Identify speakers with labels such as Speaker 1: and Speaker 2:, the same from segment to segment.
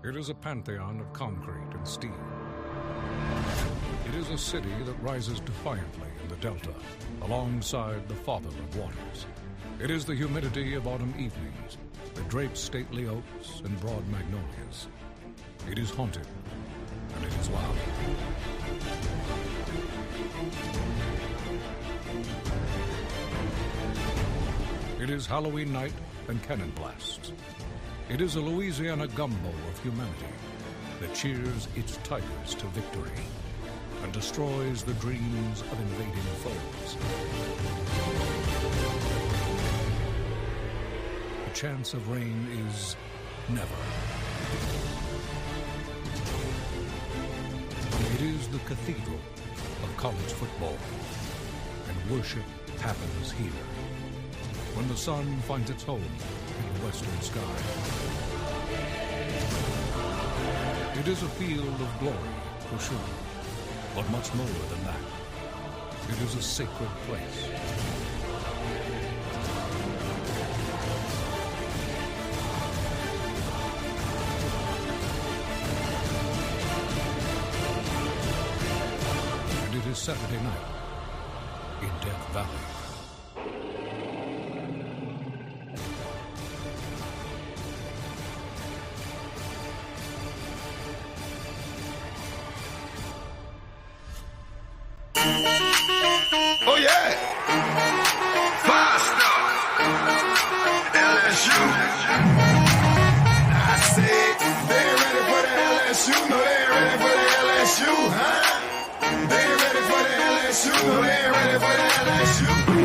Speaker 1: It is a pantheon of concrete and steel. It is a city that rises defiantly in the Delta, alongside the father of waters. It is the humidity of autumn evenings that drapes stately oaks and broad magnolias. It is haunted, and it is loud. It is Halloween night and cannon blasts. It is a Louisiana gumbo of humanity that cheers its tigers to victory and destroys the dreams of invading foes. The chance of rain is never. It is the cathedral of college football, and worship happens here, when the sun finds its home in the western sky. It is a field of glory, for sure, but much more than that. It is a sacred place. And it is Saturday night in Death Valley.
Speaker 2: Oh yeah, 5-star LSU. I said they ain't ready for the LSU. No, they ain't ready for the LSU, huh? They ain't ready for the LSU. No, they ain't ready for the LSU. We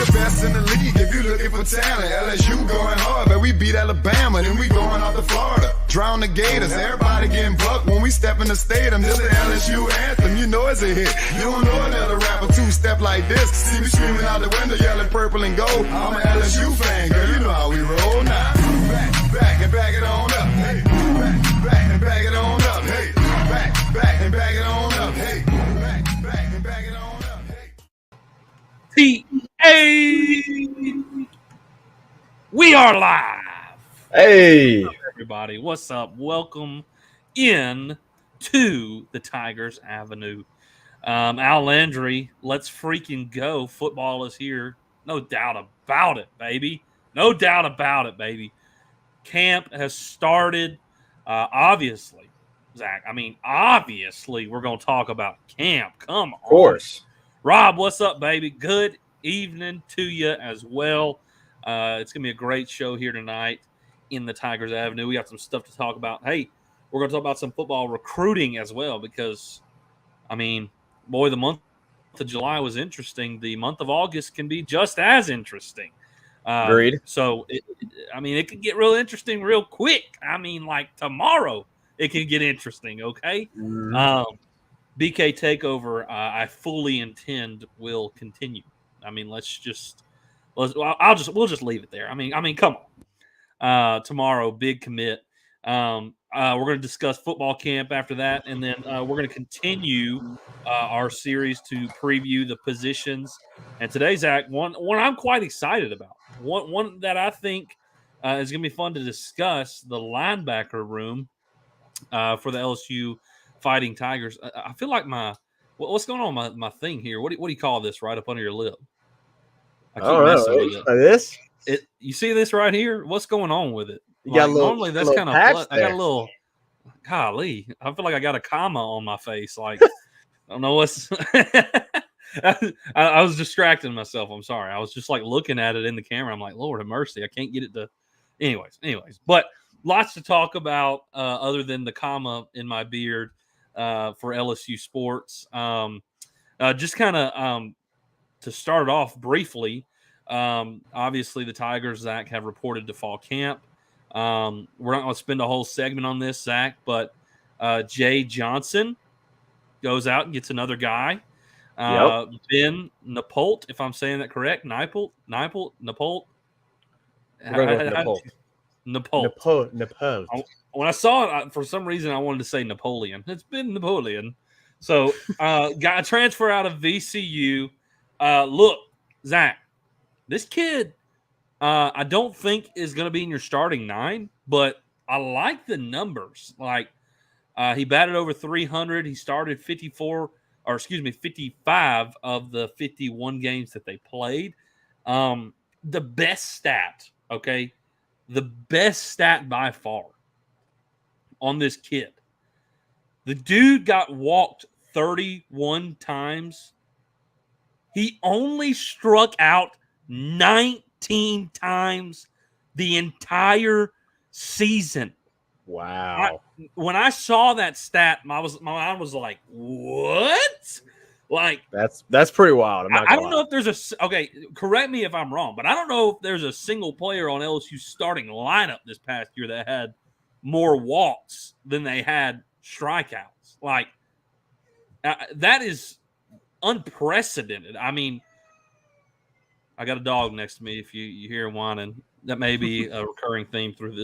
Speaker 2: the best in the league if you looking for talent. LSU going hard, but we beat Alabama, then we going out to Florida. Drown the Gators, everybody getting bucked when we step in the stadium. This the LSU anthem, you know it's a hit. You don't know another rapper two-step like this. See me screaming out the window, yelling purple and gold. I'm an LSU fan, girl, you know how we roll now. Back and back it on up, hey. Back and back it on up, hey. Back and back it on up, hey. Back and back it on up, hey.
Speaker 3: T.A. We are live.
Speaker 4: Hey,
Speaker 3: What's up, everybody, what's up? Welcome in to the Tigers Avenue. Al Landry, let's freaking go. Football is here. No doubt about it, baby. No doubt about it, baby. Camp has started. Obviously, Zach, obviously we're going to talk about camp. Come on.
Speaker 4: of course.
Speaker 3: Rob, what's up, baby? Good evening to you as well. It's going to be a great show here tonight in the Tigers Avenue. We got some stuff to talk about. Hey, we're going to talk about some football recruiting as well because, boy, the month of July was interesting. The month of August can be just as interesting.
Speaker 4: Agreed.
Speaker 3: So, it can get real interesting real quick. Like tomorrow it can get interesting, okay?
Speaker 4: Mm-hmm.
Speaker 3: BK Takeover, I fully intend will continue. We'll just leave it there. Come on. Tomorrow, big commit. We're going to discuss football camp after that, and then we're going to continue our series to preview the positions. And today, Zach, one I'm quite excited about. One that I think is going to be fun to discuss, the linebacker room for the LSU Fighting Tigers. I feel like what's going on with my thing here? What do you call this right up under your lip? I keep messing with it.
Speaker 4: Like this?
Speaker 3: You see this right here? What's going on with it?
Speaker 4: You got a little,
Speaker 3: normally that's kind of I got a little golly. I feel like I got a comma on my face. Like I don't know what's I was distracting myself. I'm sorry. I was just like looking at it in the camera. I'm like, Lord have mercy. I can't get it to anyways. But lots to talk about other than the comma in my beard for LSU sports. Just kind of to start off briefly, obviously the Tigers, Zach, have reported to fall camp. We're not going to spend a whole segment on this, Zach, but Jay Johnson goes out and gets another guy. Ben Napolt, if I'm saying that correct. Napolt. Napolt. When I saw it, for some reason, I wanted to say Napoleon. It's been Napoleon. So, got a transfer out of VCU. Look, Zach, this kid, I don't think is going to be in your starting nine, but like the numbers. Like he batted over 300. He started 55 of the 51 games that they played. The best stat, okay, the best stat by far on this kid. The dude got walked 31 times. He only struck out 19 times the entire season.
Speaker 4: Wow.
Speaker 3: When I saw that stat, my mind was like, "What?" Like
Speaker 4: That's pretty wild. I'm not
Speaker 3: I
Speaker 4: gonna
Speaker 3: don't
Speaker 4: lie.
Speaker 3: know if there's okay. Correct me if I'm wrong, but I don't know if there's a single player on LSU's starting lineup this past year that had more walks than they had strikeouts. Like that is unprecedented. I mean, I got a dog next to me. If you hear him whining, that may be a recurring theme through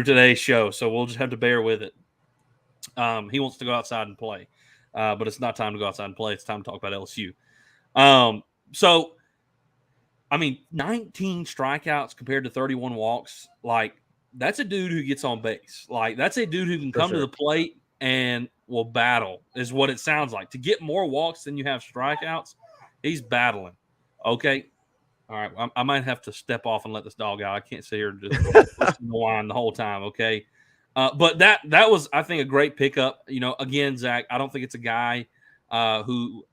Speaker 3: today's show. So we'll just have to bear with it. He wants to go outside and play, but it's not time to go outside and play. It's time to talk about LSU. So, I mean, 19 strikeouts compared to 31 walks. Like, that's a dude who gets on base. Like, that's a dude who can come to the plate and will battle, is what it sounds like. To get more walks than you have strikeouts, he's battling. Okay. All right. I might have to step off and let this dog out. I can't sit here and just listen to whine the whole time. Okay. But that was, I think, a great pickup. You know, again, Zach, I don't think it's a guy who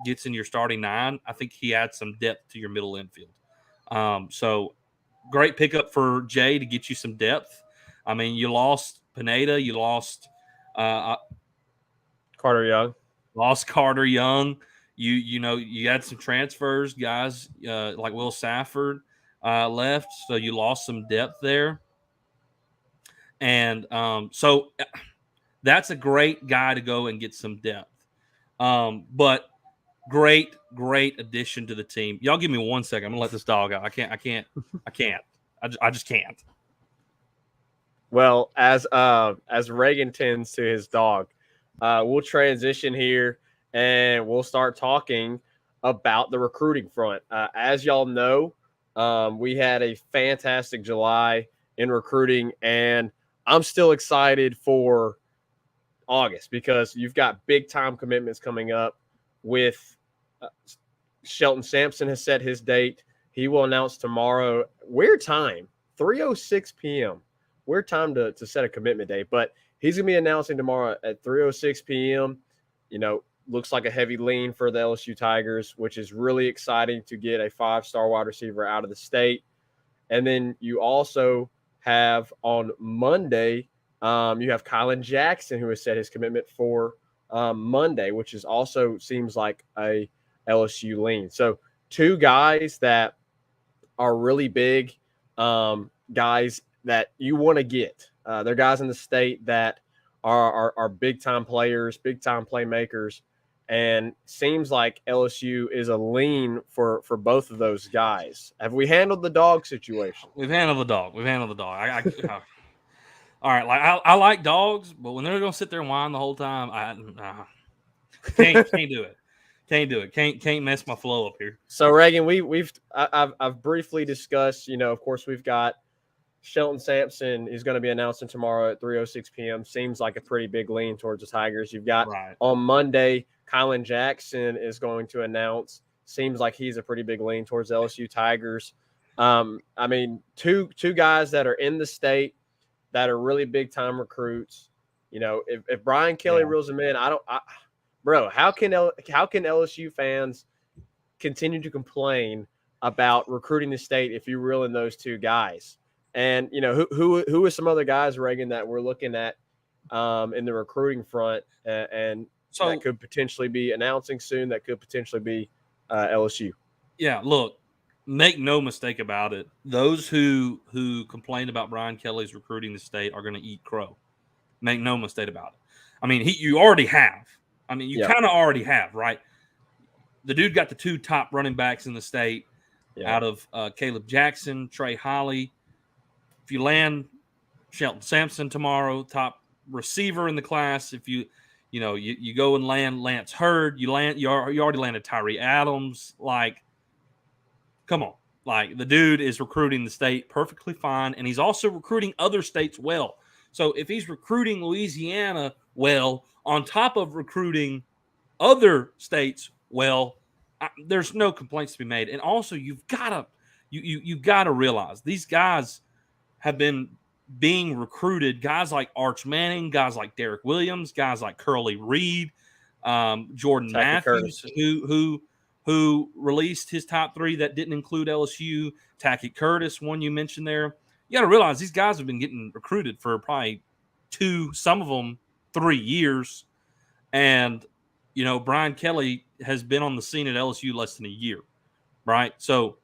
Speaker 3: gets in your starting nine. I think he adds some depth to your middle infield. So great pickup for Jay to get you some depth. I mean, you lost Pineda, you lost
Speaker 4: Carter Young.
Speaker 3: Carter Young. You had some transfers, guys like Will Safford left, so you lost some depth there. And so that's a great guy to go and get some depth. But great addition to the team. Y'all give me 1 second. I'm gonna let this dog out. I can't. I just can't.
Speaker 4: Well, as Reagan tends to his dog, we'll transition here and we'll start talking about the recruiting front. As y'all know, we had a fantastic July in recruiting, and I'm still excited for August because you've got big time commitments coming up with Shelton Sampson has set his date. He will announce tomorrow. Weird time, 3:06 p.m. Weird time to set a commitment date, but he's going to be announcing tomorrow at 3:06 p.m. You know, looks like a heavy lean for the LSU Tigers, which is really exciting to get a 5-star wide receiver out of the state. And then you also have on Monday, you have Kylan Jackson, who has set his commitment for Monday, which is also seems like a LSU lean. So 2 guys that are really big, guys that you want to get. They're guys in the state that are big time players, big time playmakers, and seems like LSU is a lean for both of those guys. Have we handled the dog situation?
Speaker 3: We've handled the dog. All right, like I like dogs, but when they're gonna sit there and whine the whole time, I can't do it. Can't do it. Can't mess my flow up here.
Speaker 4: So Reagan, I've briefly discussed. You know, of course, we've got Shelton Sampson is going to be announcing tomorrow at 3:06 p.m. Seems like a pretty big lean towards the Tigers. You've got on Monday, Kylan Jackson is going to announce. Seems like he's a pretty big lean towards LSU Tigers. I mean, two guys that are in the state that are really big time recruits. You know, if Brian Kelly reels them in, bro, how can LSU fans continue to complain about recruiting the state if you reel in those 2 guys? And you know who are some other guys, Reagan, that we're looking at in the recruiting front, and so that could potentially be announcing soon. That could potentially be LSU.
Speaker 3: Yeah, look, make no mistake about it. Those who complain about Brian Kelly's recruiting the state are going to eat crow. Make no mistake about it. I mean, you already have. I mean, you kind of already have, right? The dude got the 2 top running backs in the state out of Caleb Jackson, Trey Holly. If you land Shelton Sampson tomorrow, top receiver in the class. If you go and land Lance Hurd, you already landed Tyree Adams. Like, come on. Like the dude is recruiting the state perfectly fine, and he's also recruiting other states well. So if he's recruiting Louisiana well, on top of recruiting other states well, there's no complaints to be made. And also, you've got to you've got to realize these guys have been being recruited. Guys like Arch Manning, guys like Derek Williams, guys like Curly Reed, Jordan
Speaker 4: Tacky
Speaker 3: Matthews,
Speaker 4: Curtis.
Speaker 3: who released his top 3 that didn't include LSU. Tacky Curtis, one you mentioned there. You got to realize these guys have been getting recruited for probably 2, some of them 3 years, and Brian Kelly has been on the scene at LSU less than a year, right? So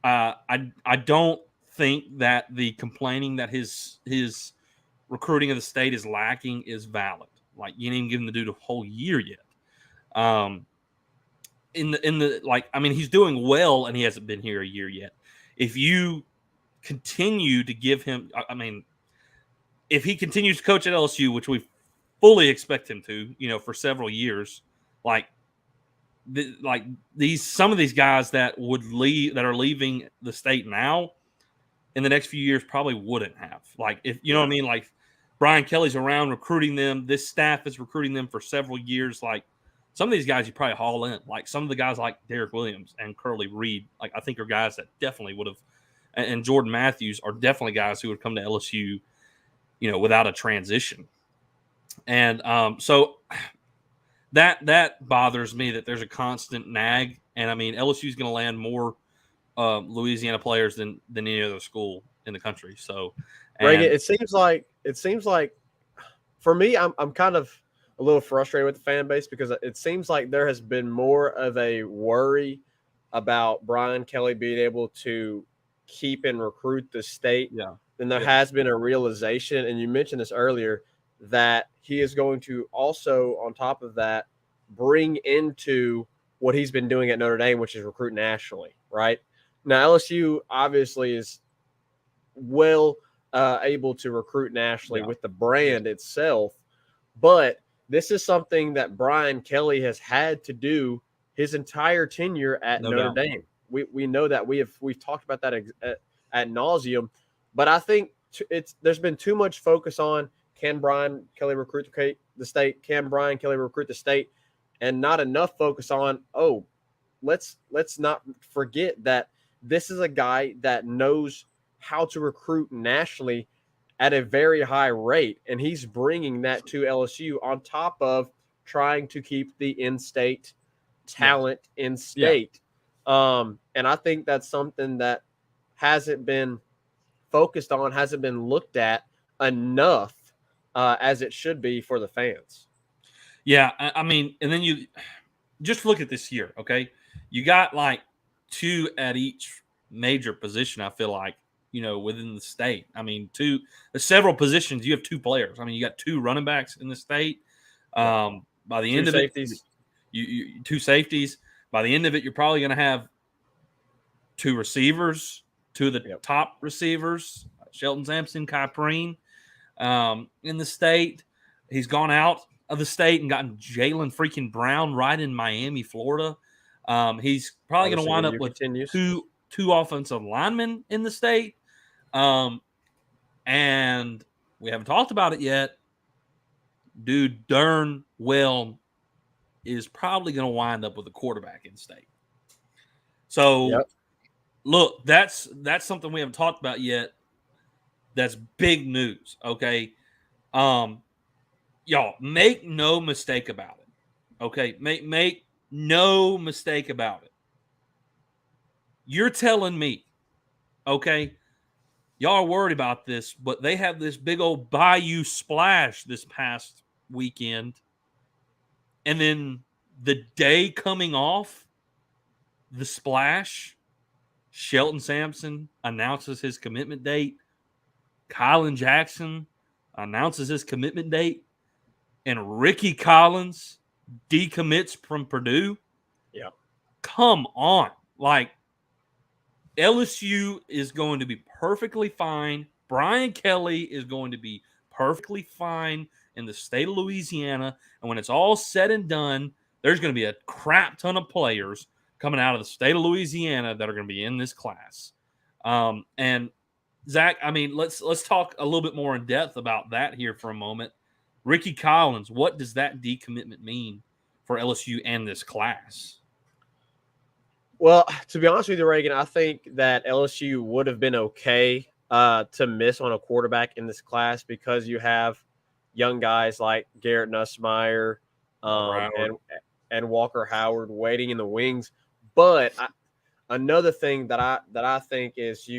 Speaker 3: I don't think that the complaining that his recruiting of the state is lacking is valid. Like, you didn't even give him the dude a whole year yet. He's doing well, and he hasn't been here a year yet. If you continue to give him, if he continues to coach at LSU, which we fully expect him to, for several years, some of these guys that would leave, that are leaving the state now, in the next few years probably wouldn't have. Like, if you know what I mean, like Brian Kelly's around recruiting them. This staff is recruiting them for several years. Like, some of these guys you probably haul in. Like, some of the guys like Derek Williams and Curly Reed, like, I think are guys that definitely would have, and Jordan Matthews are definitely guys who would come to LSU, without a transition. And so that bothers me, that there's a constant nag. And LSU is going to land more Louisiana players than any other school in the country. So,
Speaker 4: Reagan, it seems like for me, I'm kind of a little frustrated with the fan base, because it seems like there has been more of a worry about Brian Kelly being able to keep and recruit the state than there has been a realization. And you mentioned this earlier, that he is going to also, on top of that, bring into what he's been doing at Notre Dame, which is recruit nationally, right? Now, LSU obviously is well able to recruit nationally with the brand itself, but this is something that Brian Kelly has had to do his entire tenure at Notre Dame. We know that we've talked about that ad nauseum, but I think there's been too much focus on, can Brian Kelly recruit the state? Can Brian Kelly recruit the state? And not enough focus on, let's not forget that this is a guy that knows how to recruit nationally at a very high rate, and he's bringing that to LSU on top of trying to keep the in-state talent in state. And I think that's something that hasn't been focused on, hasn't been looked at enough as it should be for the fans.
Speaker 3: Yeah, and then you just look at this year, okay? You got like 2 at each major position, I feel like, within the state. There's several positions. You have 2 players. You got 2 running backs in the state. By the end of
Speaker 4: safeties.
Speaker 3: You 2 safeties. By the end of it, you're probably going to have 2 receivers, 2 of the top receivers, Shelton Sampson, Kai Preen, in the state. He's gone out of the state and gotten Jalen freaking Brown right in Miami, Florida. He's probably going to wind up with two offensive linemen in the state. And we haven't talked about it yet. Dude, darn well is probably going to wind up with a quarterback in state. So, look, that's something we haven't talked about yet. That's big news, okay? Y'all, make no mistake about it, okay? Make no mistake about it. You're telling me, okay, y'all are worried about this, but they have this big old Bayou Splash this past weekend, and then the day coming off the splash, Shelton Sampson announces his commitment date. Kylan Jackson announces his commitment date. And Ricky Collins decommits from Purdue.
Speaker 4: Yeah.
Speaker 3: Come on. Like, LSU is going to be perfectly fine. Brian Kelly is going to be perfectly fine in the state of Louisiana. And when it's all said and done, there's going to be a crap ton of players coming out of the state of Louisiana that are going to be in this class. And Zach, I mean, let's talk a little bit more in depth about that here for a moment. Ricky Collins, what does that decommitment mean for LSU and this class?
Speaker 4: Well, to be honest with you, Reagan, I think that LSU would have been okay to miss on a quarterback in this class because you have young guys like Garrett Nussmeier and Walker Howard waiting in the wings. But another thing that I think is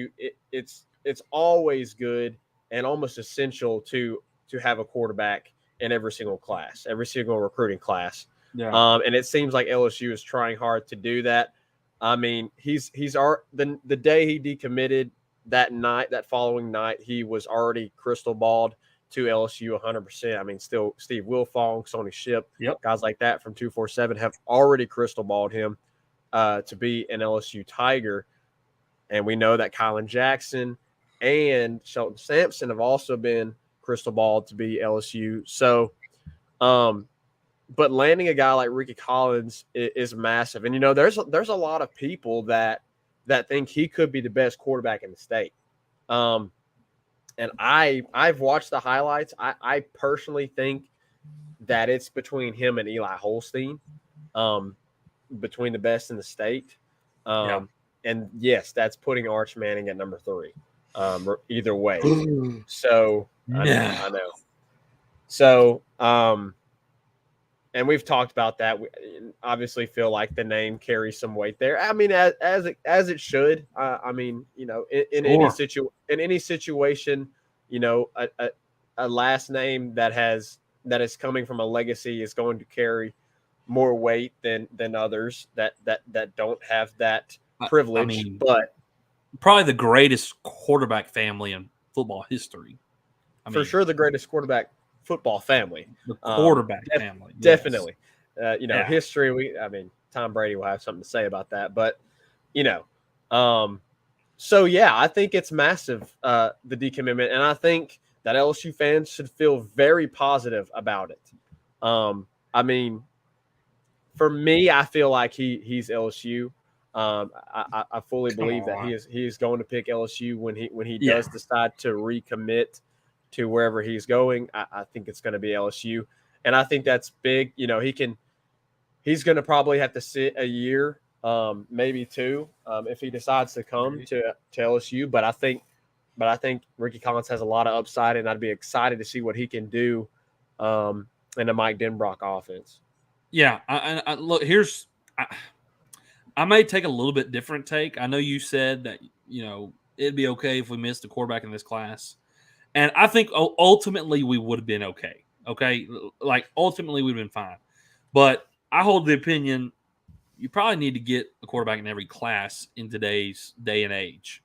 Speaker 4: it's always good and almost essential to have a quarterback in every single class, every single recruiting class.
Speaker 3: Yeah.
Speaker 4: And it seems like LSU is trying hard to do that. I mean, the day he decommitted that following night, he was already crystal balled to LSU 100%. I mean, still Steve Wilfong, Sonny Ship, guys like that from 247 have already crystal balled him to be an LSU Tiger. And we know that Kylan Jackson and Shelton Sampson have also been crystal balled to be LSU. So, but landing a guy like Ricky Collins is massive. And, there's a lot of people that think he could be the best quarterback in the state. And I've watched the highlights. I personally think that it's between him and Eli Holstein, between the best in the state. And yes, that's putting Arch Manning at number 3. Either way. So I know. So and we've talked about that. We obviously feel like the name carries some weight there. I mean, as it should. I mean, in any situation, a last name that is coming from a legacy is going to carry more weight than others that don't have that privilege.
Speaker 3: I mean,
Speaker 4: but
Speaker 3: probably the greatest quarterback family in football history.
Speaker 4: For sure, the greatest quarterback football family.
Speaker 3: The quarterback family.
Speaker 4: Yes. Definitely. History, Tom Brady will have something to say about that. But, so, yeah, I think it's massive, the decommitment. And I think that LSU fans should feel very positive about it. I mean, for me, I feel like he's LSU. I fully believe that he is going to pick LSU when he does decide to recommit to wherever he's going. I think it's going to be LSU, and I think that's big. He's going to probably have to sit a year, maybe 2, if he decides to come to LSU. But I think Ricky Collins has a lot of upside, and I'd be excited to see what he can do in the Mike Denbrock offense.
Speaker 3: Yeah, I look, I may take a little bit different take. I know you said that, it'd be okay if we missed a quarterback in this class. And I think ultimately we would have been okay. Okay? Like, ultimately we'd have been fine. But I hold the opinion you probably need to get a quarterback in every class in today's day and age.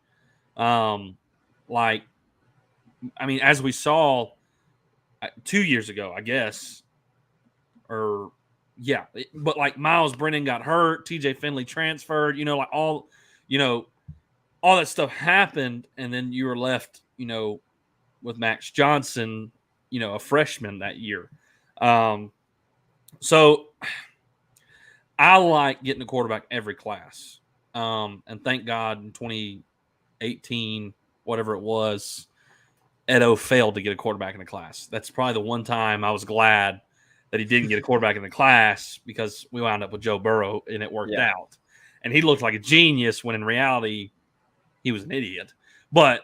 Speaker 3: As we saw 2 years ago, I guess, but like Miles Brennan got hurt, TJ Finley transferred, all that stuff happened, and then you were left, with Max Johnson, a freshman that year. So I like getting a quarterback every class. And thank God in 2018, whatever it was, Edo failed to get a quarterback in the class. That's probably the one time I was glad that he didn't get a quarterback in the class, because we wound up with Joe Burrow and it worked out. And he looked like a genius when in reality he was an idiot. But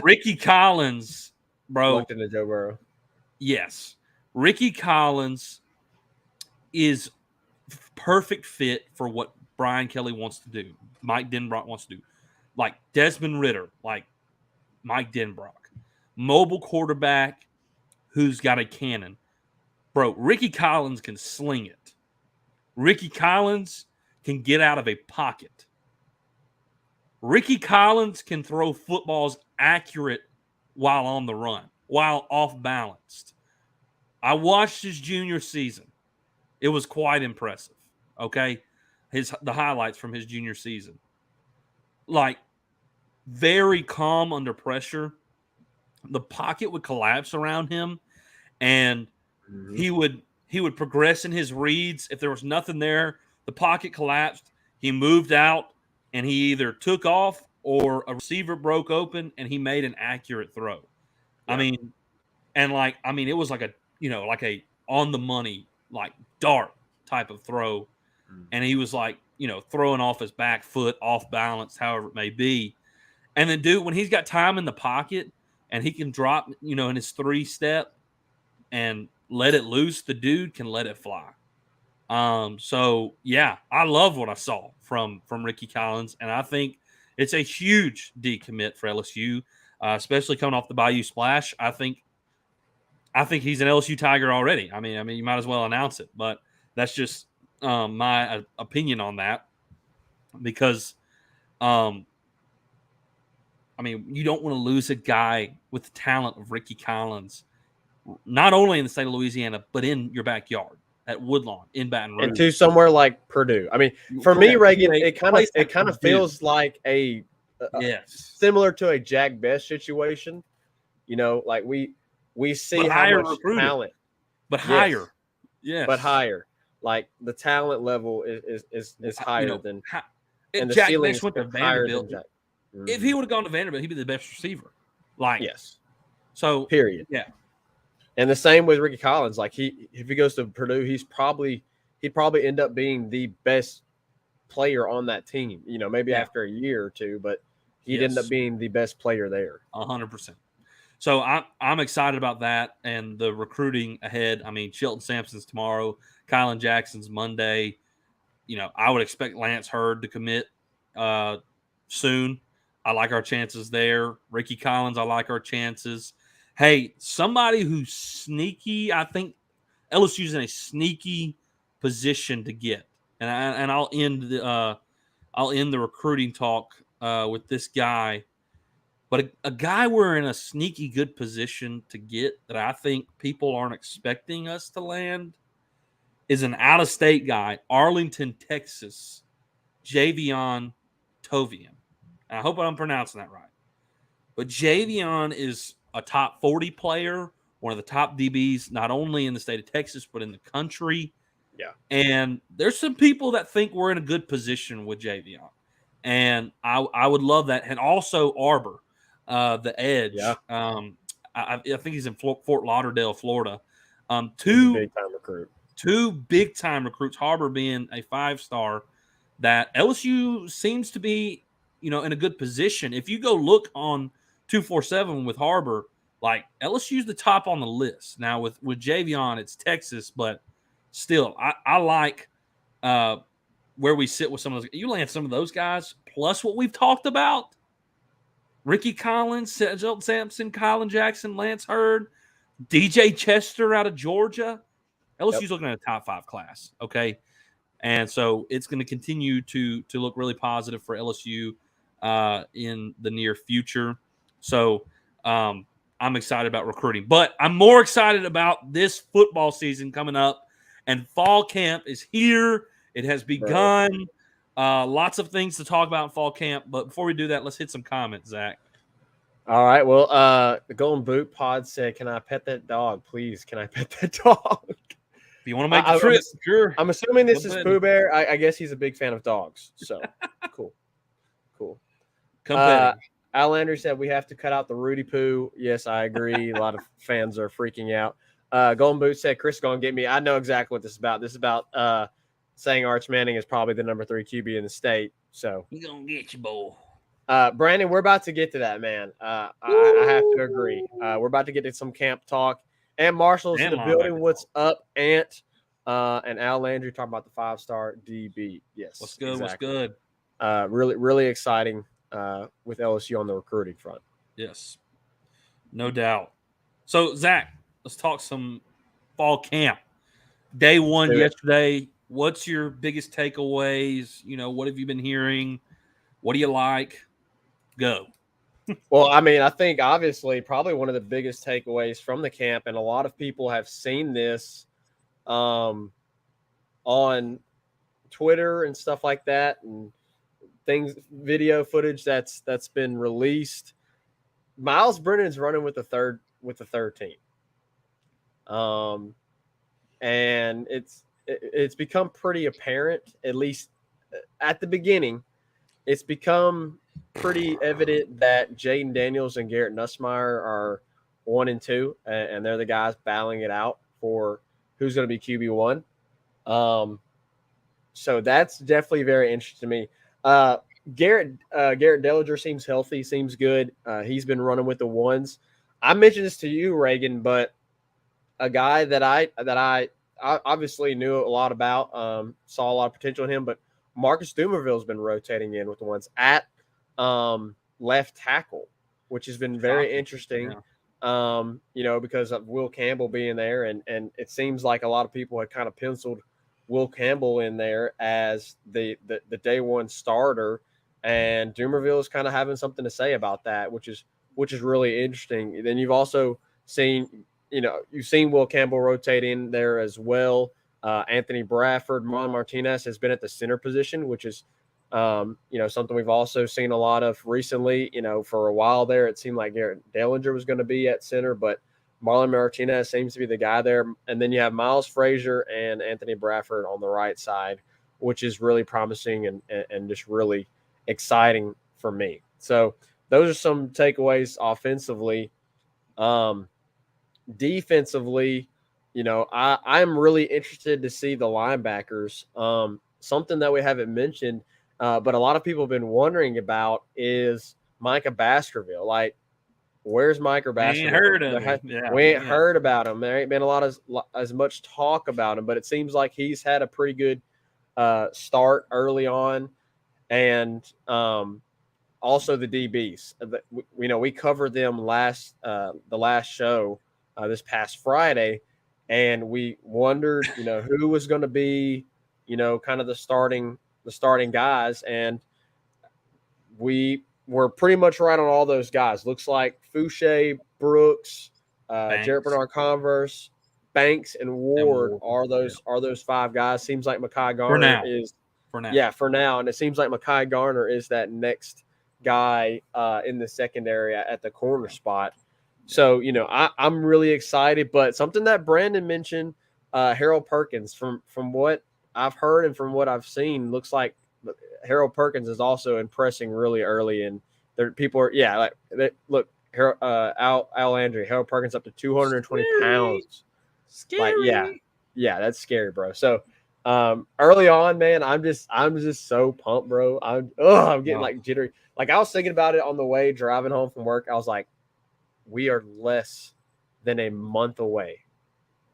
Speaker 3: Ricky Collins, bro.
Speaker 4: Looked into Joe Burrow.
Speaker 3: Yes. Ricky Collins is perfect fit for what Brian Kelly wants to do. Mike Denbrock wants to do. Like Desmond Ridder, like Mike Denbrock. Mobile quarterback who's got a cannon. Bro, Ricky Collins can sling it. Ricky Collins can get out of a pocket. Ricky Collins can throw footballs accurate while on the run, while off balanced. I watched his junior season. It was quite impressive. Okay? The highlights from his junior season. Like, very calm under pressure. The pocket would collapse around him, and he would progress in his reads. If there was nothing there, the pocket collapsed. He moved out and he either took off or a receiver broke open and he made an accurate throw.
Speaker 4: Yeah.
Speaker 3: I mean, it was like a on the money, like dart type of throw. And he was like, throwing off his back foot, off balance, however it may be. And then, dude, when he's got time in the pocket and he can drop, in his 3-step and let it loose, the dude can let it fly. So yeah, I love what I saw from Ricky Collins, and I think it's a huge decommit for LSU, especially coming off the Bayou Splash. I think he's an LSU Tiger already. I mean, you might as well announce it, but that's just my opinion on that because, you don't want to lose a guy with the talent of Ricky Collins, not only in the state of Louisiana but in your backyard at Woodlawn in Baton Rouge.
Speaker 4: And to somewhere like Purdue. I mean, for me, Reagan, it kind of feels like a similar to a Jack Best situation. Like we see how much talent,
Speaker 3: but higher, yes,
Speaker 4: but higher. Like the talent level is higher than.
Speaker 3: If
Speaker 4: and the
Speaker 3: Jack Best went to Vanderbilt, if he would have gone to Vanderbilt, he'd be the best receiver.
Speaker 4: Yes.
Speaker 3: So
Speaker 4: period.
Speaker 3: Yeah.
Speaker 4: And the same with Ricky Collins. Like if he goes to Purdue, he'd probably end up being the best player on that team. Maybe after a year or two, but he'd end up being the best player there.
Speaker 3: 100%. So I'm excited about that and the recruiting ahead. I mean, Shelton Sampson's tomorrow, Kylan Jackson's Monday. I would expect Lance Hurd to commit soon. I like our chances there. Ricky Collins, I like our chances. Hey, somebody who's sneaky, I think LSU's in a sneaky position to get. And I'll end the recruiting talk with this guy. But a guy we're in a sneaky good position to get that I think people aren't expecting us to land is an out-of-state guy, Arlington, Texas, Javion Tovian. I hope I'm pronouncing that right. But Javion is a top 40 player, one of the top DBs, not only in the state of Texas, but in the country.
Speaker 4: Yeah.
Speaker 3: And there's some people that think we're in a good position with Javion. And I would love that. And also Arbor, the edge.
Speaker 4: Yeah.
Speaker 3: I think he's in Fort Lauderdale, Florida.
Speaker 4: Two big-time recruit.
Speaker 3: Two big-time recruits, Harbor being a 5-star, that LSU seems to be, in a good position. If you go look on 247 with Harbor, like LSU's the top on the list. Now with Javion, it's Texas, but still, I like where we sit with some of those. You land some of those guys, plus what we've talked about. Ricky Collins, Shelton Sampson, Kylan Jackson, Lance Hurd, DJ Chester out of Georgia. LSU's looking at a top 5 class, okay? And so it's going to continue to look really positive for LSU in the near future. So I'm excited about recruiting. But I'm more excited about this football season coming up. And fall camp is here. It has begun. Lots of things to talk about in fall camp. But before we do that, let's hit some comments, Zach.
Speaker 4: All right. Well, the Golden Boot Pod said, "Can I pet that dog, please? Can I pet that dog?"
Speaker 3: If you want to make the trip, sure.
Speaker 4: I'm assuming this is Pooh Bear. I guess he's a big fan of dogs. So cool. Al Andrew said we have to cut out the Rudy Poo. Yes, I agree. A lot of fans are freaking out. Golden Boot said Chris is going to get me. I know exactly what this is about. This is about saying Arch Manning is probably the number 3 QB in the state. So
Speaker 3: he's going to get you, boy.
Speaker 4: Brandon, we're about to get to that, man. I have to agree. We're about to get to some camp talk. And Marshall's in the building. What's up, Ant? And Al Landry talking about the 5-star DB. Yes.
Speaker 3: What's good? Exactly. What's
Speaker 4: good? Really, really exciting with LSU on the recruiting front.
Speaker 3: Yes. No doubt. So, Zach, let's talk some fall camp. Day 1 yesterday. What's your biggest takeaways? What have you been hearing? What do you like? Go.
Speaker 4: Well, I mean, I think obviously probably one of the biggest takeaways from the camp, and a lot of people have seen this on Twitter and stuff like that, and video footage that's been released. Miles Brennan's running with the third team. And it's become pretty apparent, at least at the beginning, it's become pretty evident that Jaden Daniels and Garrett Nussmeier are 1 and 2, and they're the guys battling it out for who's going to be QB1. So that's definitely very interesting to me. Garrett Dellinger seems healthy, seems good. He's been running with the ones. I mentioned this to you, Reagan, but a guy that I obviously knew a lot about, saw a lot of potential in him, but Marcus Dumerville's been rotating in with the ones at left tackle, which has been very interesting. Yeah. Because of Will Campbell being there, and it seems like a lot of people had kind of penciled Will Campbell in there as the day one starter, and Dumerville is kind of having something to say about that, which is really interesting. Then you've also seen, you've seen Will Campbell rotate in there as well. Anthony Bradford, Marlon Martinez has been at the center position, which is, something we've also seen a lot of recently. For a while there, it seemed like Garrett Dellinger was going to be at center, but Marlon Martinez seems to be the guy there. And then you have Miles Frazier and Anthony Bradford on the right side, which is really promising and just really exciting for me. So those are some takeaways offensively. Defensively, I'm really interested to see the linebackers. Something that we haven't mentioned, but a lot of people have been wondering about is Micah Baskerville. Like, where's Micah Baskerville? We ain't heard about him. There ain't been as much talk about him, but it seems like he's had a pretty good start early on, and also the DBs. We covered them the last show this past Friday, and we wondered, who was going to be, kind of the starting guys, and we were pretty much right on all those guys. Looks like Fouché, Brooks, Jarrett Bernard-Converse, Banks, and Ward are those 5 guys. Seems like Mekhi Garner is for now. Yeah, for now, and it seems like Mekhi Garner is that next guy in the secondary at the corner spot. So, I'm really excited. But something that Brandon mentioned, Harold Perkins, from what I've heard and from what I've seen, looks like Harold Perkins is also impressing really early. And people are, look, Al Landry, Harold Perkins up to 220 pounds.
Speaker 3: Scary.
Speaker 4: Yeah, that's scary, bro. So early on, man, I'm just so pumped, bro. I'm getting like jittery. Like, I was thinking about it on the way driving home from work. I was like, we are less than a month away.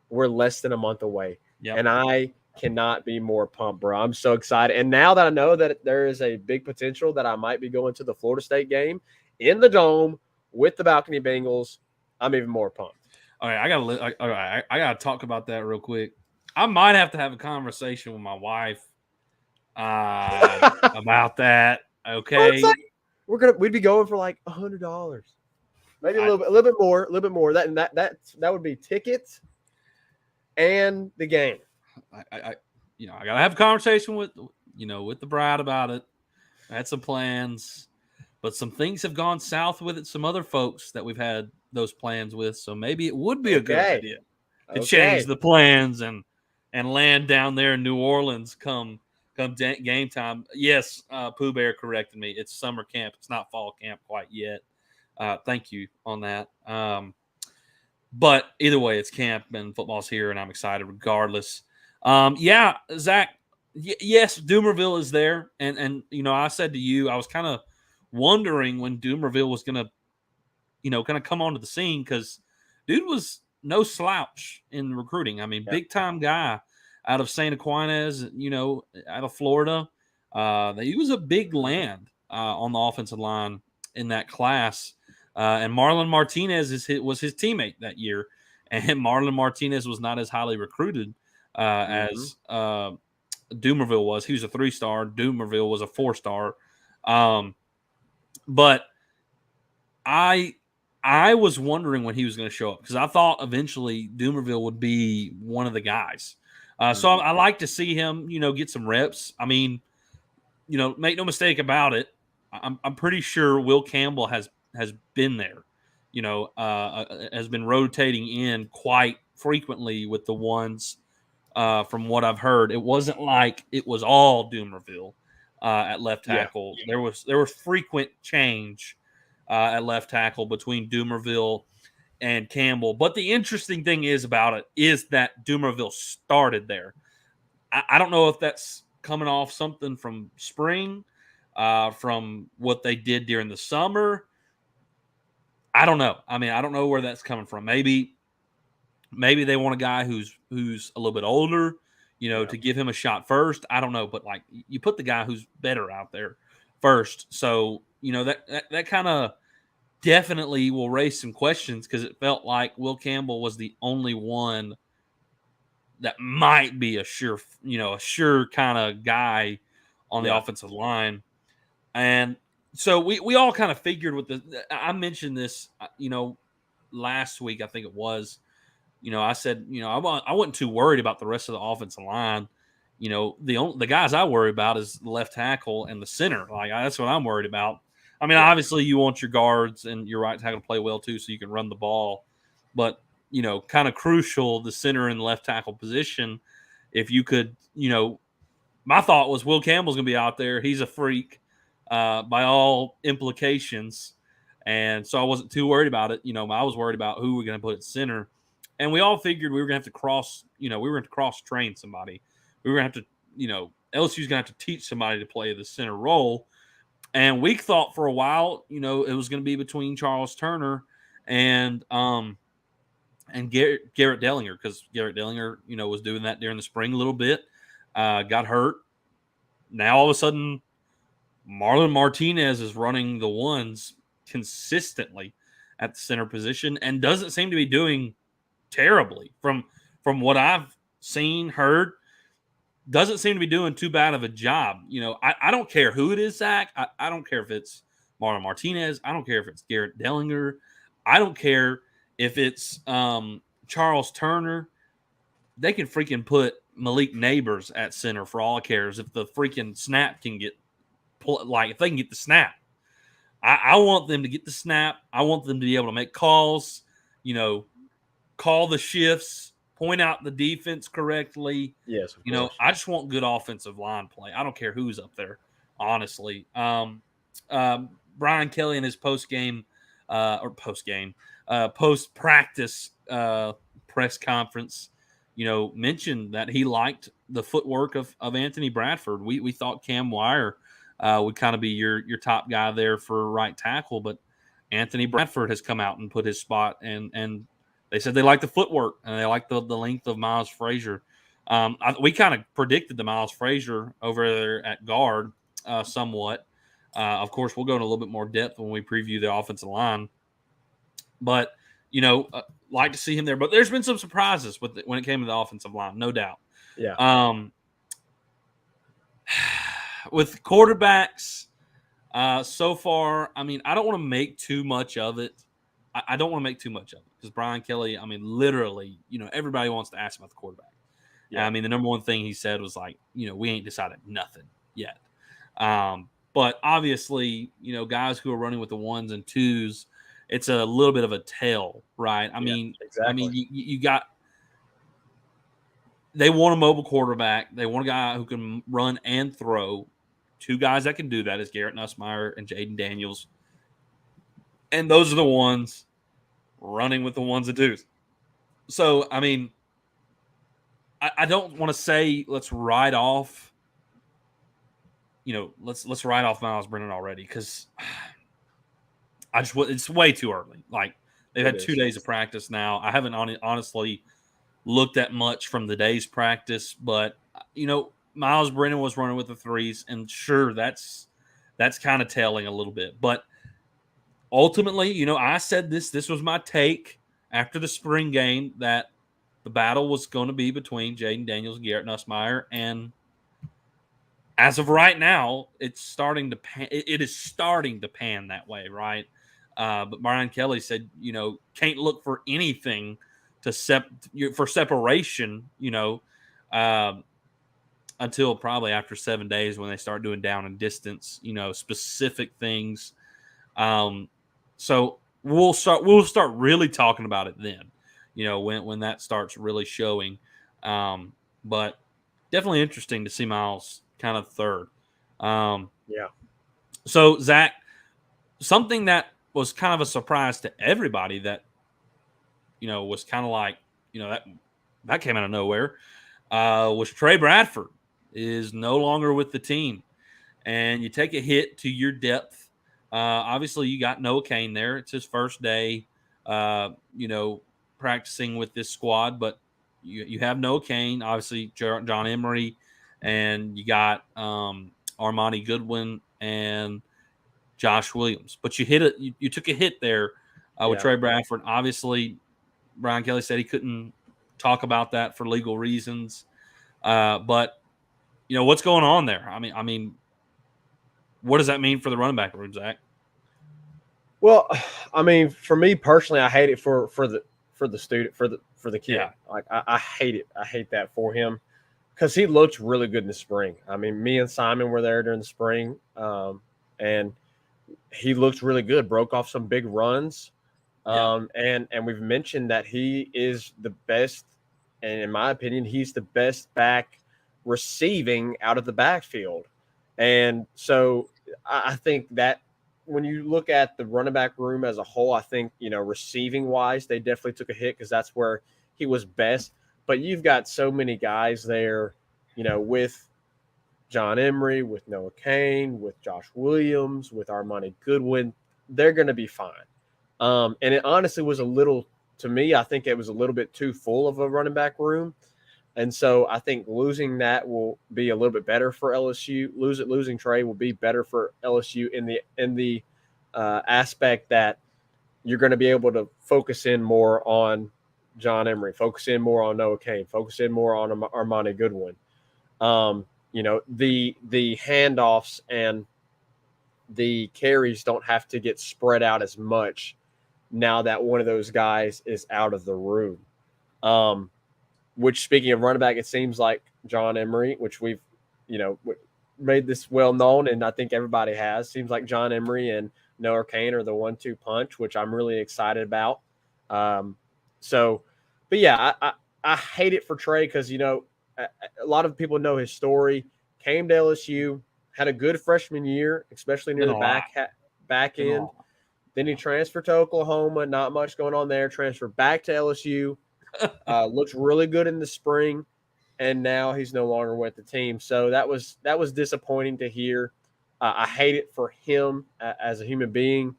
Speaker 4: We're less than a month away. Yep. And I cannot be more pumped, bro. I'm so excited. And now that I know that there is a big potential that I might be going to the Florida State game in the Dome with the Balcony Bengals, I'm even more pumped.
Speaker 3: All right, I gotta talk about that real quick. I might have to have a conversation with my wife about that. Okay,
Speaker 4: we'd be going for like $100, maybe a little bit more. That would be tickets and the game.
Speaker 3: I gotta have a conversation with the bride about it. I had some plans, but some things have gone south with it. Some other folks that we've had those plans with, so maybe it would be a good idea to change the plans and land down there in New Orleans come game time. Yes, Pooh Bear corrected me. It's summer camp. It's not fall camp quite yet. Thank you on that. But either way, it's camp and football's here, and I'm excited regardless. Zach. Yes, Dumerville is there, and I said to you, I was kind of wondering when Dumerville was gonna, kind of come onto the scene, because dude was no slouch in recruiting. I mean, big time guy out of St. Aquinas, out of Florida. He was a big land on the offensive line in that class. And Marlon Martinez was his teammate that year, and Marlon Martinez was not as highly recruited as Dumerville was. He was a 3-star. Dumerville was a 4-star. But I was wondering when he was going to show up, because I thought eventually Dumerville would be one of the guys. So I like to see him, get some reps. I mean, make no mistake about it. I'm pretty sure Will Campbell has been there, has been rotating in quite frequently with the ones. From what I've heard, it wasn't like it was all Dumerville. at left tackle. There was frequent change at left tackle between Dumerville and Campbell. But the interesting thing is about it is that Dumerville started there. I don't know if that's coming off something from spring, from what they did during the summer. I don't know. I mean, I don't know where that's coming from. Maybe they want a guy who's a little bit older, to give him a shot first. I don't know, but like you put the guy who's better out there first. So, that kind of definitely will raise some questions because it felt like Will Campbell was the only one that might be a sure kind of guy on the offensive line. And so we all kind of figured with I mentioned this, last week, I think it was, I said, I wasn't too worried about the rest of the offensive line. The guys I worry about is the left tackle and the center. Like that's what I'm worried about. I mean, obviously you want your guards and your right tackle to play well too, so you can run the ball. But kind of crucial, the center and left tackle position. If you could, my thought was Will Campbell's going to be out there. He's a freak by all implications. And so I wasn't too worried about it. I was worried about who we're going to put at center. And we all figured we were going to have to cross, we were going to cross train somebody. We were going to have to, LSU's going to have to teach somebody to play the center role. And we thought for a while, it was going to be between Charles Turner and Garrett Dellinger, because Garrett Dellinger, was doing that during the spring a little bit, got hurt. Now all of a sudden, Marlon Martinez is running the ones consistently at the center position and doesn't seem to be doing terribly from what I've seen, heard. Doesn't seem to be doing too bad of a job. I don't care who it is, Zach. I don't care if it's Marlon Martinez. I don't care if it's Garrett Dellinger. I don't care if it's Charles Turner. They can freaking put Malik Neighbors at center for all cares if the freaking snap can get if they can get the snap. I want them to get the snap. I want them to be able to make calls, call the shifts, point out the defense correctly.
Speaker 4: Yes,
Speaker 3: I just want good offensive line play. I don't care who's up there, honestly. Brian Kelly in his post-practice press conference, mentioned that he liked the footwork of Anthony Bradford. We thought Cam Wire would kind of be your top guy there for right tackle, but Anthony Bradford has come out and put his spot, and they said they like the footwork and they like the length of Miles Frazier. We kind of predicted the Miles Frazier over there at guard somewhat. Of course, we'll go into a little bit more depth when we preview the offensive line. But, like to see him there. But there's been some surprises when it came to the offensive line, no doubt.
Speaker 4: Yeah.
Speaker 3: With quarterbacks so far, I mean, I don't want to make too much of it. I don't want to make too much of it because Brian Kelly, I mean, literally, everybody wants to ask about the quarterback. Yeah. I mean, the number one thing he said was like, we ain't decided nothing yet. But obviously, guys who are running with the ones and twos, it's a little bit of a tell, right? I mean, you got – they want a mobile quarterback. They want a guy who can run and throw. Two guys that can do that is Garrett Nussmeier and Jaden Daniels. And those are the ones running with the ones and twos. So, I mean, I don't want to say let's write off, let's write off Miles Brennan already because it's way too early. Like, they've had 2 days of practice now. I haven't honestly looked at much from the day's practice, but, Miles Brennan was running with the threes, and sure, that's kind of telling a little bit. But ultimately, I said this was my take after the spring game that the battle was going to be between Jaden Daniels and Garrett Nussmeier, and as of right now, it's starting to pan. It is starting to pan that way, right? But Brian Kelly said, can't look for anything for separation, until probably after 7 days when they start doing down and distance, specific things. So we'll start really talking about it then, when that starts really showing. But definitely interesting to see Miles kind of third.
Speaker 4: Yeah.
Speaker 3: So Zach, something that was kind of a surprise to everybody that was kind of like that came out of nowhere was Trey Bradford is no longer with the team, and you take a hit to your depth. Obviously, you got Noah Kane there. It's his first day, practicing with this squad, but you have Noah Kane, obviously John Emery, and you got Armani Goodwin and Josh Williams. But you took a hit there with
Speaker 4: Yeah.
Speaker 3: Trey Bradford. Obviously, Brian Kelly said he couldn't talk about that for legal reasons. But what's going on there? I mean, what does that mean for the running back room, Zach?
Speaker 4: Well, I mean, for me personally, I hate it for the student for the kid.
Speaker 3: Yeah.
Speaker 4: Like I hate it. I hate that for him because he looked really good in the spring. I mean, me and Simon were there during the spring, and he looked really good. Broke off some big runs, and we've mentioned that he is the best, and in my opinion, he's the best back receiving out of the backfield, and so I think that when you look at the running back room as a whole, I think, receiving wise, they definitely took a hit because that's where he was best. But you've got so many guys there, with John Emery, with Noah Kane, with Josh Williams, with Armani Goodwin. They're going to be fine. And it honestly was to me, I think it was a little bit too full of a running back room. And so I think losing that will be a little bit better for LSU. Losing Trey will be better for LSU in the aspect that you're going to be able to focus in more on John Emery, focus in more on Noah Kane, focus in more on Armani Goodwin. The handoffs and the carries don't have to get spread out as much now that one of those guys is out of the room. Which, speaking of running back, it seems like John Emery, which we've, made this well known, and I think everybody has. Seems like John Emery and Noah Kane are the 1-2 punch, which I'm really excited about. But yeah, I hate it for Trey because a lot of people know his story. Came to LSU, had a good freshman year, especially near the back end. Then he transferred to Oklahoma. Not much going on there. Transferred back to LSU. Looked really good in the spring, and now he's no longer with the team. So that was disappointing to hear. I hate it for him as a human being,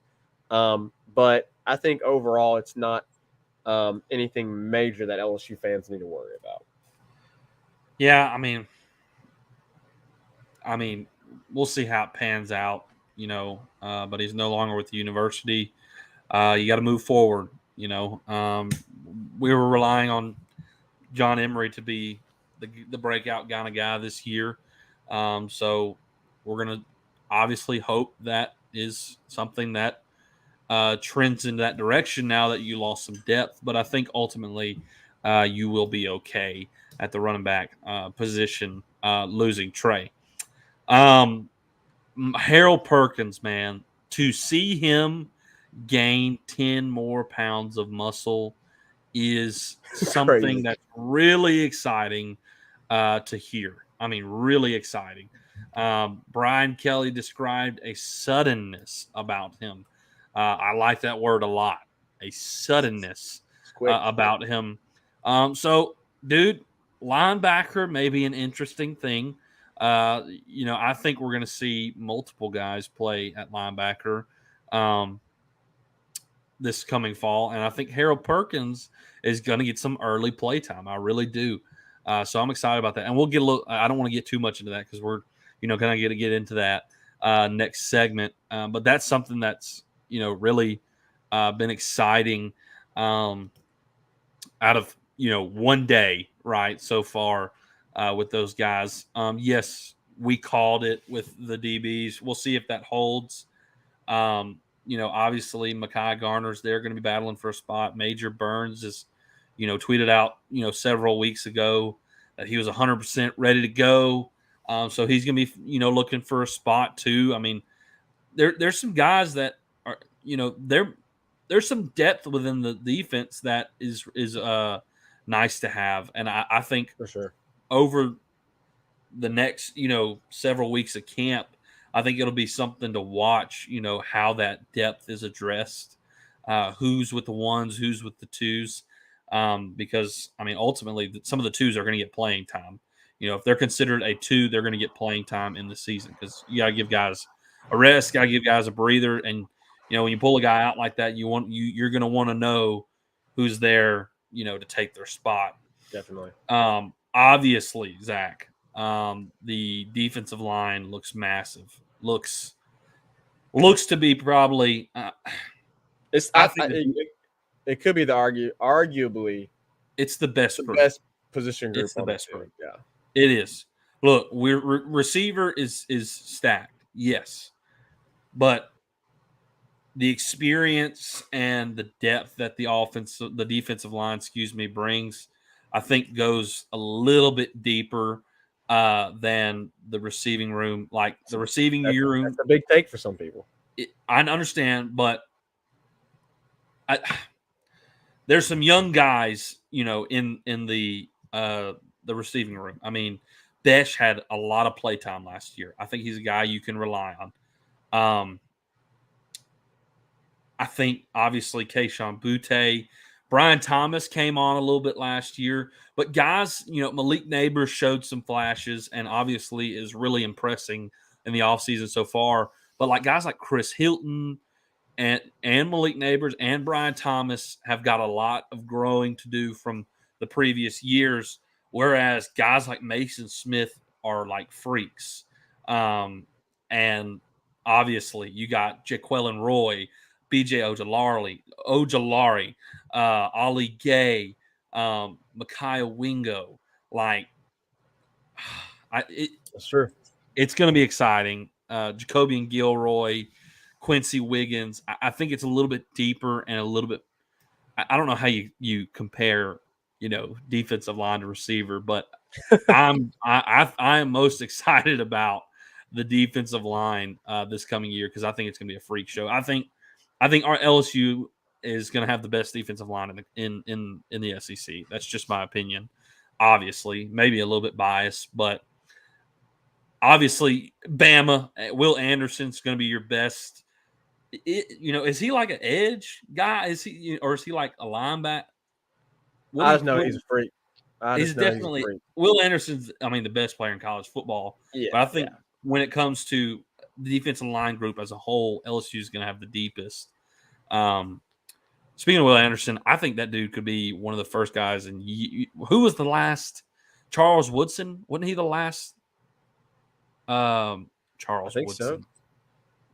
Speaker 4: but I think overall it's not anything major that LSU fans need to worry about.
Speaker 3: Yeah, I mean, we'll see how it pans out, but he's no longer with the university. You got to move forward, we were relying on John Emery to be the breakout kind of guy this year. So we're going to obviously hope that is something that trends in that direction now that you lost some depth. But I think ultimately you will be okay at the running back position, losing Trey. Harold Perkins, man, to see him gain 10 more pounds of muscle is something that's really exciting to hear. Really exciting. Brian Kelly described a suddenness about him. I like that word a lot. A suddenness about him. So, dude, linebacker may be an interesting thing. I think we're going to see multiple guys play at linebacker this coming fall, and I think Harold Perkins is going to get some early play time. I really do. So I'm excited about that, and we'll get a little. I don't want to get too much into that because we're, going to get into that next segment. But that's something that's really been exciting out of one day right so far with those guys. Yes, we called it with the DBs. We'll see if that holds. Obviously Mekhi Garner's there going to be battling for a spot. Major Burns is, tweeted out, several weeks ago that he was 100% ready to go. So he's going to be, looking for a spot too. There's some guys that are, there's some depth within the defense that is nice to have. And I think
Speaker 4: for sure
Speaker 3: over the next, several weeks of camp, I think it'll be something to watch, how that depth is addressed, who's with the ones, who's with the twos. Because, I mean, ultimately, some of the twos are going to get playing time. If they're considered a two, they're going to get playing time in the season because you got to give guys a rest, got to give guys a breather. And, when you pull a guy out like that, you're going to want to know who's there, to take their spot.
Speaker 4: Definitely.
Speaker 3: Obviously, Zach, the defensive line looks massive. Looks to be probably.
Speaker 4: It could be arguably
Speaker 3: it's the best group.
Speaker 4: Best position group.
Speaker 3: It's the best group.
Speaker 4: Yeah,
Speaker 3: it is. Look, receiver is stacked, yes, but the experience and the depth that the defensive line, brings, I think goes a little bit deeper than the receiving room. Like the receiving room,
Speaker 4: that's a big take for some people.
Speaker 3: I understand, but there's some young guys, in the receiving room. I mean, Besh had a lot of play time last year. I think he's a guy you can rely on. I think obviously Keyshawn Butte, Brian Thomas came on a little bit last year, but guys, Malik Neighbors showed some flashes and obviously is really impressing in the offseason so far. But like guys like Chris Hilton and Malik Neighbors and Brian Thomas have got a lot of growing to do from the previous years, whereas guys like Mason Smith are like freaks. And obviously you got Jaquelin Roy, BJ Ojolari, Ali Gay, Micaiah Wingo. Like,
Speaker 4: That's true.
Speaker 3: It's going to be exciting. Jacobian Gilroy, Quincy Wiggins. I think it's a little bit deeper and a little bit. I don't know how you compare, defensive line to receiver, but I am most excited about the defensive line this coming year because I think it's going to be a freak show. I think our LSU is going to have the best defensive line in the SEC. That's just my opinion. Obviously, maybe a little bit biased, but obviously, Bama, Will Anderson's going to be your best. Is he like an edge guy? Is he, or is he like a linebacker?
Speaker 4: I just know he's a freak.
Speaker 3: He's definitely Will Anderson's. I mean, the best player in college football.
Speaker 4: Yeah,
Speaker 3: but I think when it comes to the defensive line group as a whole, LSU is going to have the deepest. Speaking of Will Anderson, I think that dude could be one of the first guys. And who was the last? Charles Woodson, wasn't he the last? Charles Woodson,
Speaker 4: so.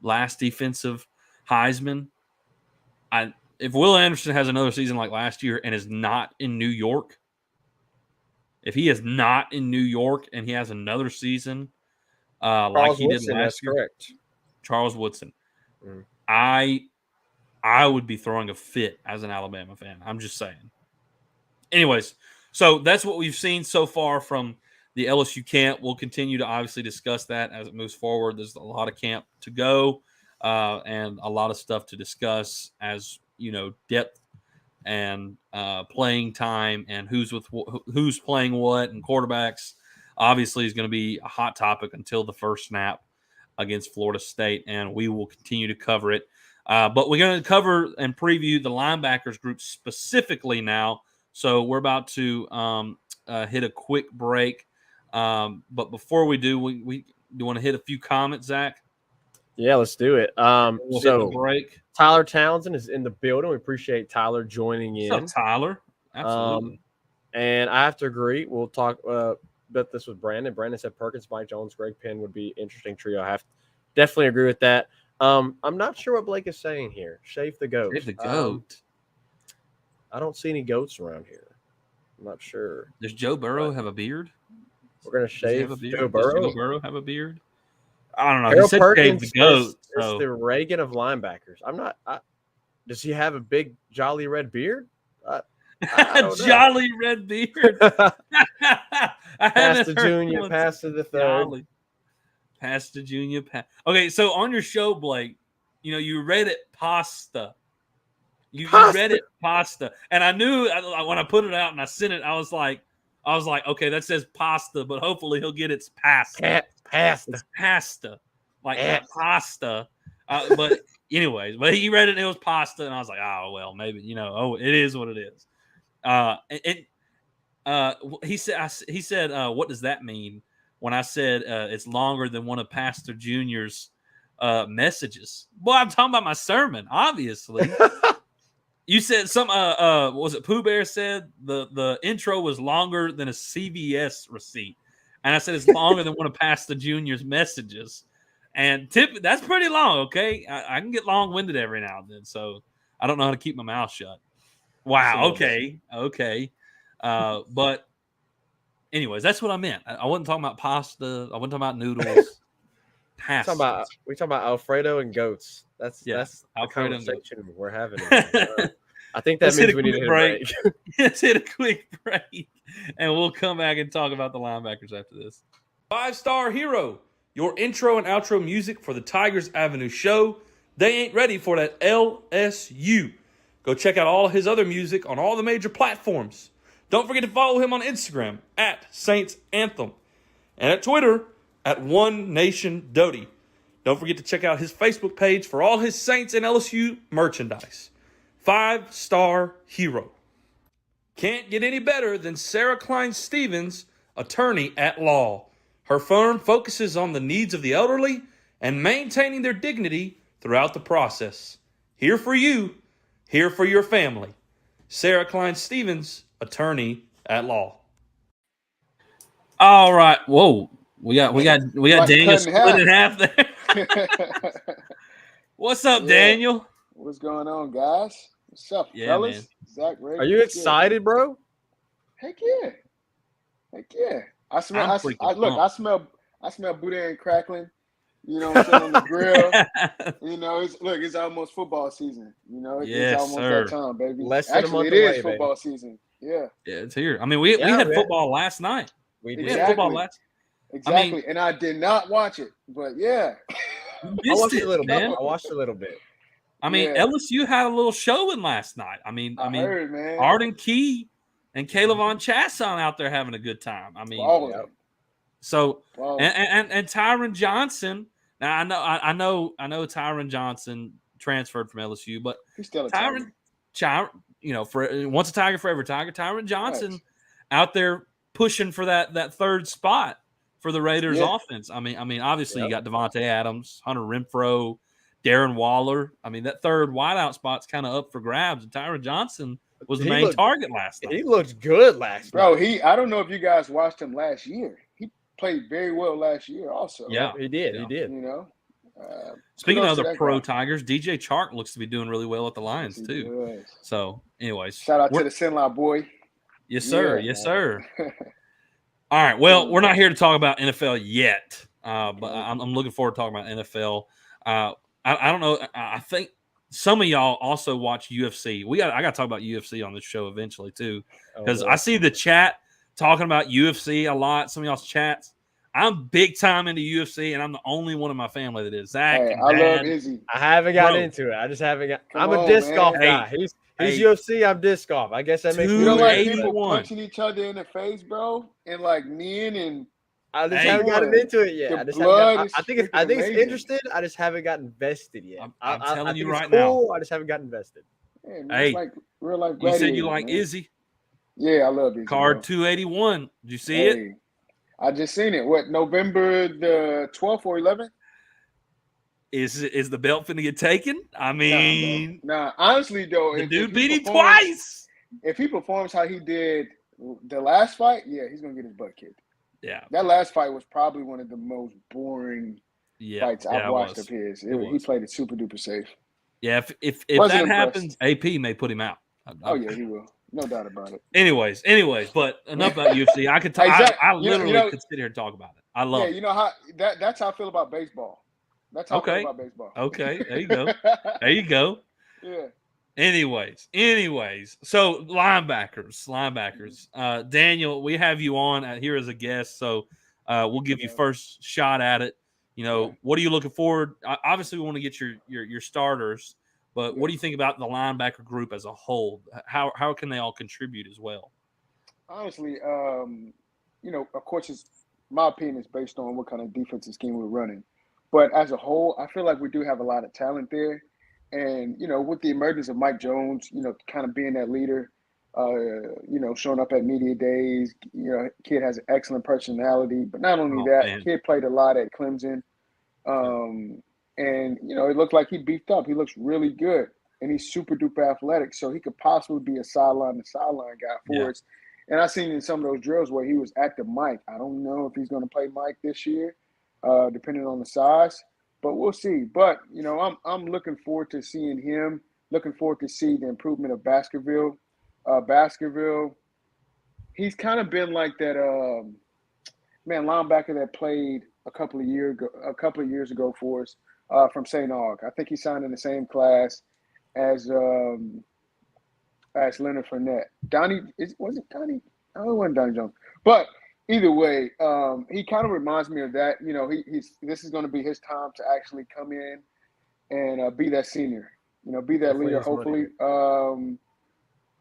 Speaker 3: Last defensive Heisman. If Will Anderson has another season like last year and is not in New York, if he is not in New York and he has another season like he did last year,
Speaker 4: correct.
Speaker 3: Charles Woodson, I would be throwing a fit as an Alabama fan. I'm just saying. Anyways, so that's what we've seen so far from the LSU camp. We'll continue to obviously discuss that as it moves forward. There's a lot of camp to go and a lot of stuff to discuss as, depth and playing time and who's playing what and quarterbacks obviously is going to be a hot topic until the first snap against Florida State, and we will continue to cover it. But we're going to cover and preview the linebackers group specifically now. So we're about to hit a quick break. But before we do, we want to hit a few comments, Zach?
Speaker 4: Yeah, let's do it.
Speaker 3: We'll hit the break.
Speaker 4: Tyler Townsend is in the building. We appreciate Tyler joining in.
Speaker 3: What's up, Tyler? Absolutely.
Speaker 4: And I have to agree. We'll talk about this with Brandon. Brandon said Perkins, Mike Jones, Greg Penn would be interesting trio. I definitely agree with that. I'm not sure what Blake is saying here. Shave the goat.
Speaker 3: Shave the goat.
Speaker 4: I don't see any goats around here. I'm not sure.
Speaker 3: Does Joe Burrow have a beard?
Speaker 4: We're going to shave Joe Burrow.
Speaker 3: Does Joe Burrow have a beard? I don't know.
Speaker 4: Harold
Speaker 3: he said
Speaker 4: Perkins
Speaker 3: shave the goat.
Speaker 4: Is the Reagan of linebackers. Does he have a big jolly red beard?
Speaker 3: Jolly red beard.
Speaker 4: Pass the junior, pass to the third.
Speaker 3: Pass to junior. Okay, so on your show, Blake, you read it pasta. You read it pasta, and I knew when I put it out and I sent it, I was like, I was like, okay, that says pasta, but hopefully he'll get it's pasta.
Speaker 4: Pasta.
Speaker 3: It's pasta, like not pasta. But anyways, but he read it and it was pasta, and I was like, oh well, maybe it is what it is. He said, what does that mean? When I said it's longer than one of Pastor Junior's messages. Boy, I'm talking about my sermon, obviously. You said some was it Pooh Bear said the intro was longer than a CVS receipt. And I said it's longer than one of Pastor Junior's messages. And that's pretty long, okay? I can get long-winded every now and then, so I don't know how to keep my mouth shut. Wow, okay. But anyways, that's what I meant. I wasn't talking about pasta. I wasn't talking about noodles. Pasta.
Speaker 4: We talking about Alfredo and goats. That's the conversation we're having. I think that means we need to hit a break.
Speaker 3: Let's hit a quick break, and we'll come back and talk about the linebackers after this. 5-Star Hero, your intro and outro music for the Tigers Avenue show. They ain't ready for that LSU. Go check out all his other music on all the major platforms. Don't forget to follow him on Instagram at Saints Anthem and at Twitter at One Nation Doty. Don't forget to check out his Facebook page for all his Saints and LSU merchandise. 5-Star Hero. Can't get any better than Sarah Klein Stevens, attorney at law. Her firm focuses on the needs of the elderly and maintaining their dignity throughout the process. Here for you, here for your family. Sarah Klein Stevens, attorney at law. All right. Whoa. We got Daniel split in half there. What's up, Daniel?
Speaker 5: What's going on, guys? What's up, fellas? Man. Zach, Ray,
Speaker 4: are you excited, bro?
Speaker 5: Heck yeah. I smell boudin crackling. You know what I'm saying, on the grill. It's almost football season. It's almost that time, baby. It is football season. Yeah.
Speaker 3: Yeah, it's here. I mean, we had football last night. We had football last.
Speaker 5: Exactly, and I did not watch it, but yeah.
Speaker 4: I watched a little bit.
Speaker 3: I mean, LSU had a little showing last night. I heard, man. Arden Key and Caleb Von Chasson out there having a good time. I mean, and Tyron Johnson. Now I know Tyron Johnson transferred from LSU, but
Speaker 5: he's still a
Speaker 3: Tyron. For once a Tiger, forever Tiger. Tyron Johnson out there pushing for that third spot for the Raiders offense. I mean, obviously you got Devontae Adams, Hunter Renfrow, Darren Waller. I mean, that third wideout spot's kind of up for grabs, and Tyron Johnson was the main target last night.
Speaker 4: He looked good last night.
Speaker 5: I don't know if you guys watched him last year. He played very well last year also.
Speaker 4: Yeah, he did. He did.
Speaker 3: Speaking of the pro Tigers, DJ Chark looks to be doing really well at the Lions too. So, anyways.
Speaker 5: Shout out to the Sinlaw boy.
Speaker 3: Yes, sir. Yes, sir. All right. Well, we're not here to talk about NFL yet, but I'm looking forward to talking about NFL. I don't know. I think some of y'all also watch UFC. I got to talk about UFC on this show eventually too, because I see the chat talking about UFC a lot. Some of y'all's chats. I'm big time into UFC, and I'm the only one in my family that is. Zach,
Speaker 5: I love Izzy.
Speaker 4: I haven't gotten into it. I just haven't got. I'm a disc golf guy. He's UFC. I'm disc golf. I guess that makes
Speaker 5: people punching each other in the face, bro, and like kneeling and.
Speaker 4: I just haven't gotten into it yet. I think it's interesting. I just haven't gotten invested yet.
Speaker 3: I'm telling you right
Speaker 4: now.
Speaker 3: I
Speaker 4: just haven't gotten invested.
Speaker 5: Man, it's like real life.
Speaker 3: You said you like Izzy.
Speaker 5: Yeah, I love Izzy.
Speaker 3: Card 281. Did you see it?
Speaker 5: I just seen it. What, November the 12th or 11th?
Speaker 3: Is the belt finna get taken? I mean,
Speaker 5: honestly though,
Speaker 3: the dude beat him twice.
Speaker 5: If he performs how he did the last fight, yeah, he's gonna get his butt kicked.
Speaker 3: Yeah, that
Speaker 5: last fight was probably one of the most boring fights I've watched of his. He played it super duper safe.
Speaker 3: Yeah, if that happens, AP may put him out.
Speaker 5: Oh yeah, he will. No doubt about it.
Speaker 3: Anyways, but enough about UFC. I could talk. I literally could sit here and talk about it. I love it.
Speaker 5: You know how that's how I feel about baseball. That's how I feel about baseball.
Speaker 3: Okay, there you go. There you go.
Speaker 5: Yeah.
Speaker 3: Anyways. So linebackers. Daniel, we have you on here as a guest, so we'll give you first shot at it. What are you looking forward? Obviously, we want to get your starters, but what do you think about the linebacker group as a whole? How can they all contribute as well?
Speaker 5: honestly, of course, my opinion is based on what kind of defensive scheme we're running. But as a whole, I feel like we do have a lot of talent there. And, with the emergence of Mike Jones, kind of being that leader, showing up at media days, kid has an excellent personality. But not only that,
Speaker 3: man.
Speaker 5: kid played a lot at Clemson. And, it looked like he beefed up. He looks really good. And he's super duper athletic. So he could possibly be a sideline to sideline guy for us. And I seen in some of those drills where he was active Mike. I don't know if he's going to play Mike this year, depending on the size. But we'll see. But, I'm looking forward to seeing him. Looking forward to see the improvement of Baskerville. Baskerville, he's kind of been like that linebacker that played a couple of years ago for us from St. Aug. I think he signed in the same class as Leonard Fournette. Was it Donnie? Oh, it wasn't Donnie Jones. But either way, he kind of reminds me of that. This is going to be his time to actually come in and be that senior. Be that leader. Hopefully.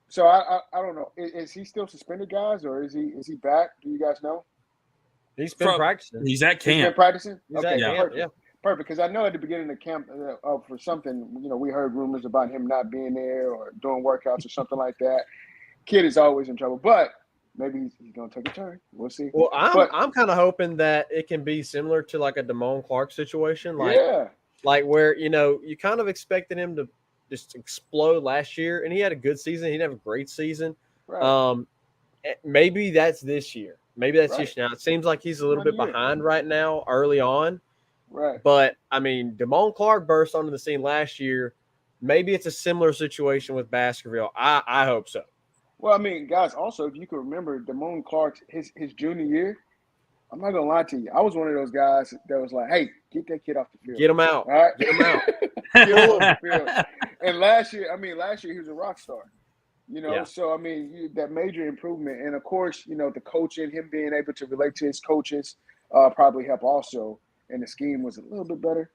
Speaker 5: So I don't know. Is he still suspended, guys, or is he back? Do you guys know?
Speaker 4: He's been practicing.
Speaker 3: He's at camp.
Speaker 5: He's been practicing.
Speaker 4: He's at camp.
Speaker 5: Perfect. Because I know at the beginning of camp, for something, we heard rumors about him not being there or doing workouts or something like that. Kid is always in trouble, but maybe he's going to take a turn. We'll see.
Speaker 4: Well, I'm kind of hoping that it can be similar to like a Damone Clark situation, like where you kind of expected him to just explode last year, and he had a good season. He didn't have a great season.
Speaker 5: Right.
Speaker 4: Maybe that's this year. Maybe that's this year. Now it seems like he's a little bit behind right now, early on.
Speaker 5: Right.
Speaker 4: But I mean, Damone Clark burst onto the scene last year. Maybe it's a similar situation with Baskerville. I hope so.
Speaker 5: Well, I mean, guys, also, if you can remember Damone Clark's his junior year, I'm not gonna lie to you. I was one of those guys that was like, "Hey, get that kid off the field.
Speaker 4: Get him out.
Speaker 5: All right,
Speaker 4: get him out."
Speaker 5: Get him off the field. And last year he was a rock star. So I mean, that major improvement, and of course, the coaching, him being able to relate to his coaches, probably helped also. And the scheme was a little bit better.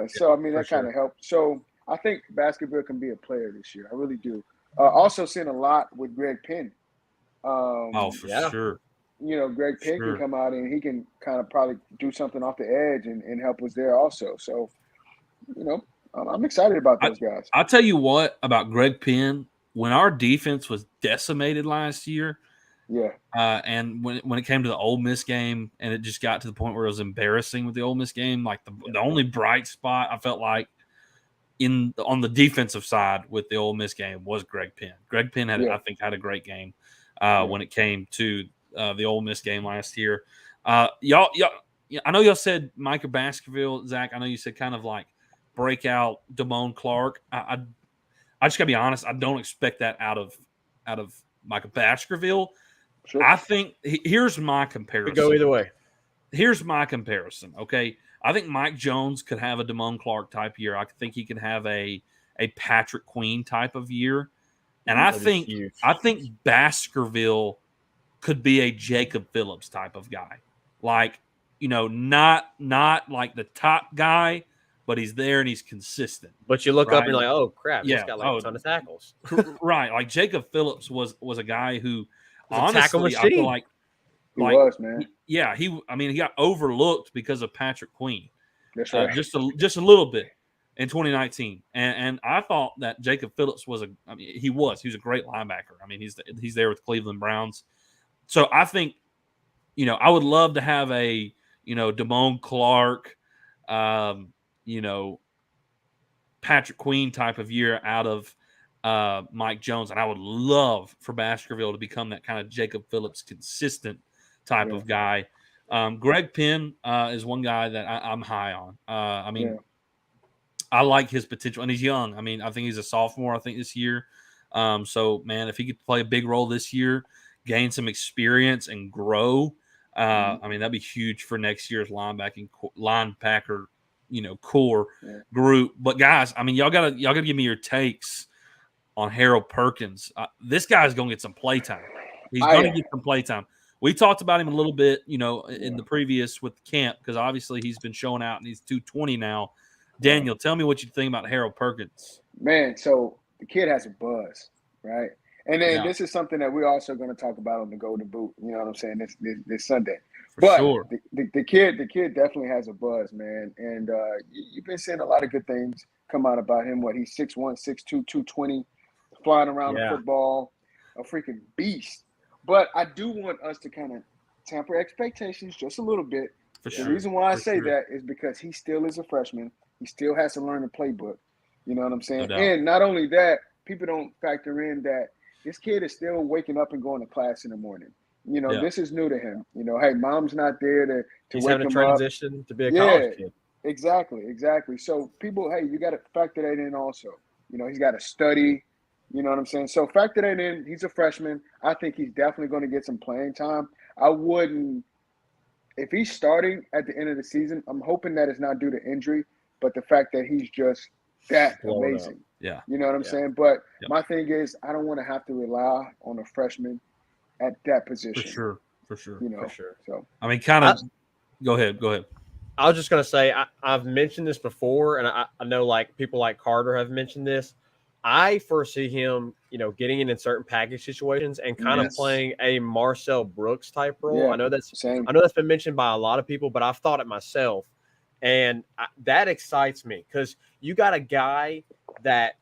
Speaker 5: So I mean, that kind of helped. So I think Baskerville can be a player this year. I really do. Also seeing a lot with Greg Penn.
Speaker 3: For sure.
Speaker 5: Greg Penn can come out and he can kind of probably do something off the edge and help us there also. So, I'm excited about those guys.
Speaker 3: I'll tell you what about Greg Penn. When our defense was decimated last year, and when it came to the Ole Miss game, and it just got to the point where it was embarrassing with the Ole Miss game, like the only bright spot I felt like on the defensive side with the Ole Miss game was Greg Penn. Greg Penn had a great game when it came to the Ole Miss game last year. Y'all, I know y'all said Micah Baskerville, Zach. I know you said kind of like breakout Damone Clark. I just gotta be honest. I don't expect that out of Micah Baskerville.
Speaker 5: Sure.
Speaker 3: I think here's my comparison.
Speaker 4: Could go either way.
Speaker 3: Here's my comparison. Okay, I think Mike Jones could have a Damone Clark type year. I think he can have a Patrick Queen type of year, and I think Baskerville could be a Jacob Phillips type of guy. Like, not like the top guy, but he's there and he's consistent.
Speaker 4: But you look up and you're like, oh crap, he's got like a ton of tackles.
Speaker 3: Right. Like Jacob Phillips was a guy who
Speaker 4: honestly,
Speaker 3: I feel like
Speaker 5: he was, man.
Speaker 3: He got overlooked because of Patrick Queen.
Speaker 5: That's right.
Speaker 3: Just a little bit in 2019. And I thought that Jacob Phillips he was a great linebacker. I mean, he's there with Cleveland Browns. So I think, I would love to have a, Damone Clark, Patrick Queen type of year out of Mike Jones. And I would love for Baskerville to become that kind of Jacob Phillips consistent type of guy. Greg Penn is one guy that I'm high on. I like his potential, and he's young. I mean, I think he's a sophomore, this year. So, man, if he could play a big role this year, gain some experience and grow, that'd be huge for next year's linebacker, core group. But guys, I mean, y'all gotta give me your takes on Harold Perkins. This guy's gonna get some playtime. He's gonna get some playtime. We talked about him a little bit, in the previous with camp, because obviously he's been showing out and he's 220 now. Daniel, tell me what you think about Harold Perkins.
Speaker 5: Man, so the kid has a buzz, right? And then
Speaker 3: Yeah.
Speaker 5: this is something that we're also going to talk about on the Golden Boot. You know what I'm saying? This Sunday.
Speaker 3: For
Speaker 5: But
Speaker 3: sure.
Speaker 5: the kid definitely has a buzz, man. And you've been seeing a lot of good things come out about him. What, he's 6'1", 6'2", 220, flying around the football, a freaking beast. But I do want us to kind of temper expectations just a little bit. The reason why I say that is because he still is a freshman. He still has to learn the playbook. You know what I'm saying?
Speaker 3: No doubt.
Speaker 5: And not only that, people don't factor in that this kid is still waking up and going to class in the morning. You know, this is new to him. You know, hey, mom's not there to
Speaker 4: He's
Speaker 5: wake
Speaker 4: having
Speaker 5: him
Speaker 4: a transition
Speaker 5: up.
Speaker 4: to be a college kid.
Speaker 5: Exactly. So people, hey, you got to factor that in also. You know, he's got to study. You know what I'm saying? So factor that in. He's a freshman. I think he's definitely going to get some playing time. I wouldn't, if he's starting at the end of the season, I'm hoping that it's not due to injury, but the fact that he's just that amazing.
Speaker 3: Yeah.
Speaker 5: You know what I'm saying? But my thing is, I don't want to have to rely on a freshman at that position.
Speaker 3: For sure.
Speaker 5: You know,
Speaker 4: For sure.
Speaker 5: So
Speaker 3: I mean, kind of. Go ahead.
Speaker 4: I was just going to say, I've mentioned this before, and I know like people like Carter have mentioned this. I foresee him, you know, getting in certain package situations and kind of playing a Marcel Brooks type role.
Speaker 5: Yeah,
Speaker 4: I know that's been mentioned by a lot of people, but I've thought it myself, and that excites me because you got a guy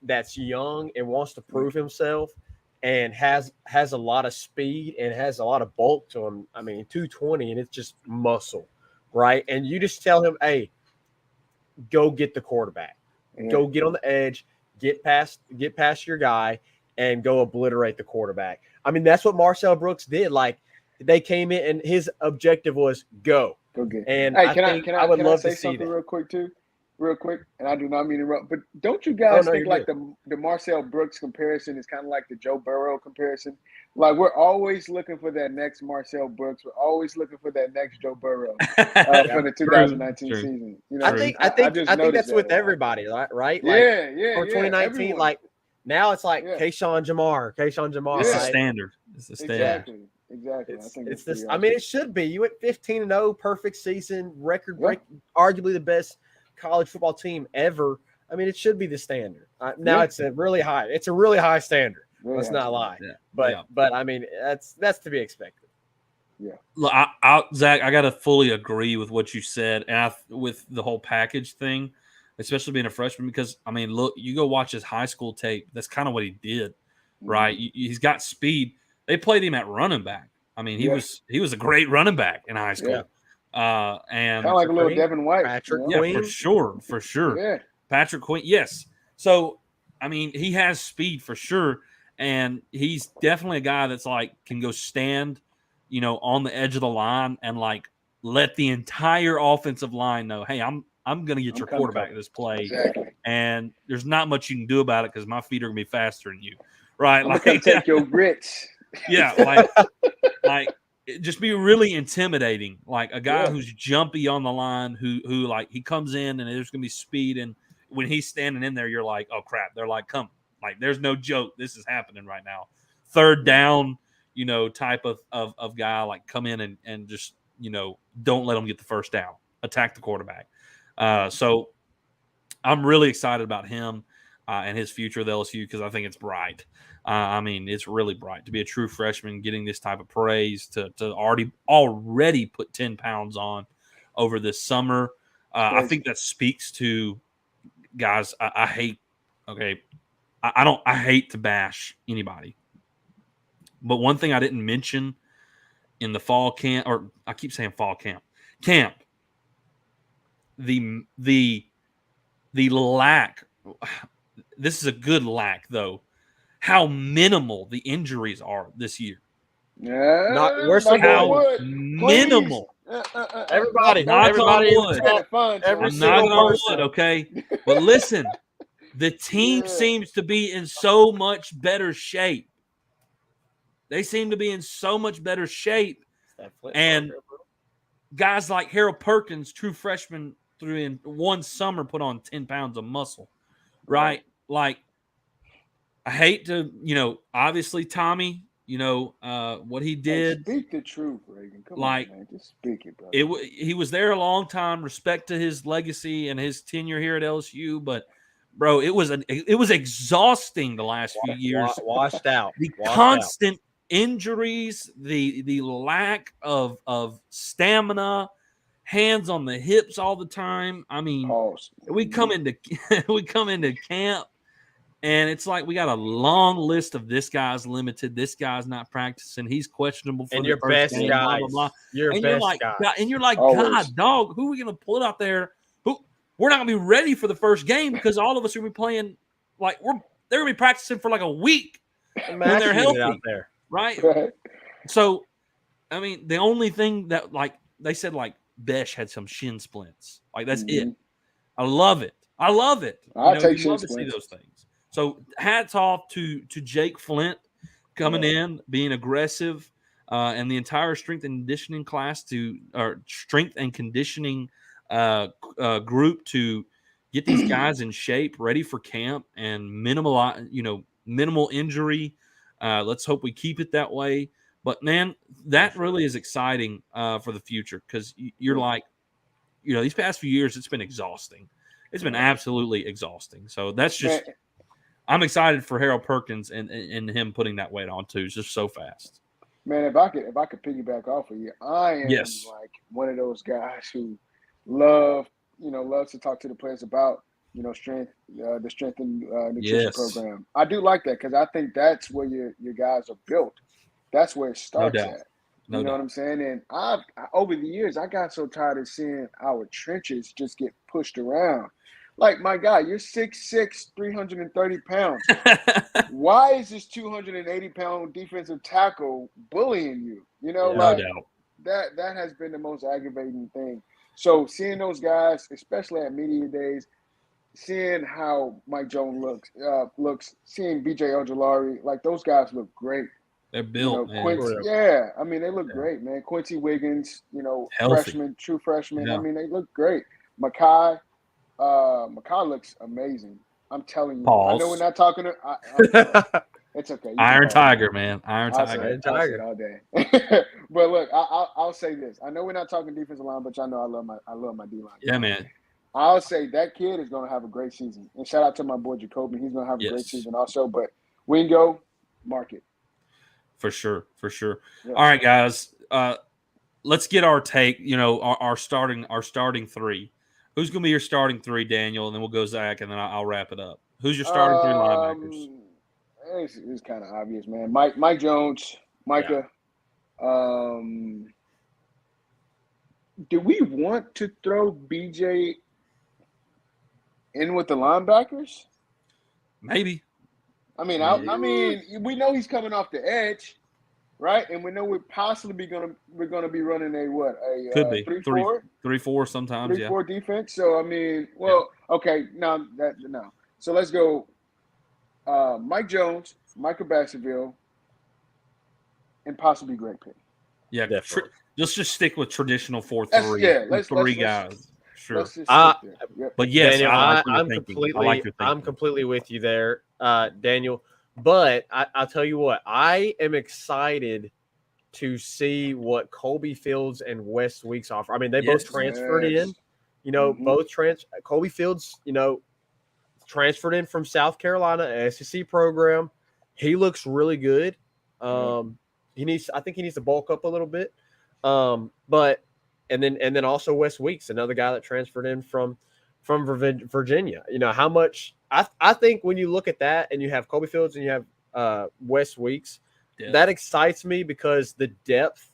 Speaker 4: that's young and wants to prove himself and has a lot of speed and has a lot of bulk to him. I mean, 220, and it's just muscle, right? And you just tell him, hey, go get the quarterback, go get on the edge. Get past your guy and go obliterate the quarterback. I mean, that's what Marcel Brooks did. Like, they came in and his objective was go get. And hey, I would love to see
Speaker 5: something
Speaker 4: that.
Speaker 5: Real quick, and I do not mean to interrupt, but don't you guys think like the Marcel Brooks comparison is kind of like the Joe Burrow comparison? Like, we're always looking for that next Marcel Brooks. We're always looking for that next Joe Burrow for the 2019 season. You know,
Speaker 4: I think that's with everybody, right? Like, for 2019, everyone. Like now it's like Kayshawn Jamar.
Speaker 3: It's
Speaker 4: right?
Speaker 3: the standard. It's the standard.
Speaker 5: Exactly.
Speaker 4: It's this. I mean, it should be. You went 15-0, perfect season, record break, arguably the best college football team ever. I mean, it should be the standard. Now it's a really high standard. Let's not lie. Yeah. But I mean, that's to be expected.
Speaker 5: Yeah.
Speaker 3: Look, Zach, I got to fully agree with what you said, and with the whole package thing, especially being a freshman. Because I mean, look, you go watch his high school tape. That's kind of what he did, right? He's got speed. They played him at running back. I mean, he was a great running back in high school. And
Speaker 5: kind of like a little Devin White,
Speaker 4: Patrick Queen.
Speaker 3: for sure.
Speaker 5: Yeah,
Speaker 3: Patrick Queen. Yes. So I mean, he has speed for sure, and he's definitely a guy that's like can go stand, you know, on the edge of the line and like let the entire offensive line know, hey, I'm going to get your quarterback this play, and there's not much you can do about it because my feet are going to be faster than you, right?
Speaker 5: I'm like, take your grits.
Speaker 3: Yeah, like just be really intimidating, like a guy who's jumpy on the line, who like he comes in and there's going to be speed, and when he's standing in there, you're like, oh crap, they're like, come, like there's no joke, this is happening right now. Third down, you know, type of guy, like come in and just, you know, don't let them get the first down, attack the quarterback. So I'm really excited about him and his future with LSU because I think it's bright. I mean, it's really bright to be a true freshman, getting this type of praise, to already put 10 pounds on over this summer. I think that speaks to guys. I hate to bash anybody, but one thing I didn't mention in the fall camp, or I keep saying fall camp, the lack. This is a good lack, though. How minimal the injuries are this year.
Speaker 5: Yeah,
Speaker 4: we're so
Speaker 3: minimal.
Speaker 4: Everybody,
Speaker 3: knock on
Speaker 4: wood.
Speaker 3: I'm knocking on wood, okay? But listen, the team seems to be in so much better shape. They seem to be in so much better shape. And guys like Harold Perkins, true freshman, through in one summer, put on 10 pounds of muscle, right? Like, I hate to, you know, obviously Tommy, you know, what he did.
Speaker 5: Speak the truth, Reagan. Come
Speaker 3: on,
Speaker 5: man. Just speak it, brother.
Speaker 3: He was there a long time. Respect to his legacy and his tenure here at LSU, but bro, it was exhausting the last few years.
Speaker 4: Washed out.
Speaker 3: The
Speaker 4: Washed out.
Speaker 3: constant injuries, the lack of stamina, hands on the hips all the time. I mean,
Speaker 5: Pause.
Speaker 3: we come into camp, and it's like we got a long list of this guy's limited, this guy's not practicing, he's questionable for
Speaker 4: And
Speaker 3: the
Speaker 4: your
Speaker 3: first
Speaker 4: best
Speaker 3: game,
Speaker 4: guys.
Speaker 3: blah blah blah.
Speaker 4: Your
Speaker 3: And
Speaker 4: best
Speaker 3: you're like,
Speaker 4: guys.
Speaker 3: God, and you're like,
Speaker 5: Always.
Speaker 3: God, dog, who are we gonna put out there? Who we're not gonna be ready for the first game because all of us are gonna be playing like they're gonna be practicing for like a week when they're healthy
Speaker 4: out there.
Speaker 3: right?
Speaker 5: Right.
Speaker 3: So, I mean, the only thing that like they said like Besh had some shin splints, like that's it. I love it. I love it.
Speaker 5: I'll take
Speaker 3: you
Speaker 5: shin
Speaker 3: love to see
Speaker 5: splints.
Speaker 3: those things. So, hats off to Jake Flint coming in, being aggressive, and the entire strength and conditioning class strength and conditioning group to get these guys in shape, ready for camp, and minimal injury. Let's hope we keep it that way. But man, that really is exciting for the future because you're like, these past few years it's been exhausting. It's been absolutely exhausting. So that's just, I'm excited for Harold Perkins and him putting that weight on too. It's just so fast.
Speaker 5: Man, if I could piggyback off of you, I am like one of those guys who loves to talk to the players about strength, the strength and nutrition program. I do like that because I think that's where your guys are built. That's where it starts at. You know what I'm saying? And I over the years, I got so tired of seeing our trenches just get pushed around. Like, my guy, you're 6'6", 330 pounds. Why is this 280-pound defensive tackle bullying you? No doubt. That has been the most aggravating thing. So seeing those guys, especially at media days, seeing how Mike Jones looks, seeing BJ Ojolari, like those guys look great.
Speaker 3: They're built, man.
Speaker 5: Quincy, I mean, they look great, man. Quincy Wiggins, freshman, true freshman. I mean, they look great. Makai looks amazing. I'm telling you.
Speaker 3: Pause.
Speaker 5: I know we're not talking to it's okay.
Speaker 3: Iron Tiger, man. Iron
Speaker 5: Tiger.
Speaker 3: Tiger.
Speaker 5: All day. But look, I'll say this. I know we're not talking defensive line, but y'all know I love my D line.
Speaker 3: Yeah, man.
Speaker 5: I'll say that kid is going to have a great season. And shout out to my boy Jacoby. He's going to have a great season also. But Wingo, mark it.
Speaker 3: For sure.
Speaker 5: Yeah.
Speaker 3: All right, guys. Let's get our take. Our starting three. Who's going to be your starting three, Daniel? And then we'll go Zach, and then I'll wrap it up. Who's your starting three linebackers?
Speaker 5: It's kind of obvious, man. Mike Jones, Micah. Yeah. Do we want to throw BJ in with the linebackers?
Speaker 3: Maybe.
Speaker 5: I mean, we know he's coming off the edge, right? And we know we're possibly we're gonna be running a
Speaker 3: could be
Speaker 5: 3-4,
Speaker 3: 3-4 sometimes,
Speaker 5: 3-4 defense. So I mean, okay, no. So let's go. Mike Jones, Michael Baskerville, and possibly Greg Pitt.
Speaker 3: Yeah, let's just stick with traditional 4-3. Three guys. Sure. But yes,
Speaker 4: Daniel, I'm completely with you there, Daniel. But I'll tell you what, I am excited to see what Colby Fields and Wes Weeks offer. I mean, they both transferred in. Colby Fields, transferred in from South Carolina, SEC program. He looks really good. I think he needs to bulk up a little bit. But and then also Wes Weeks, another guy that transferred in from Virginia. How much I think when you look at that and you have Colby Fields and you have Wes Weeks, that excites me because the depth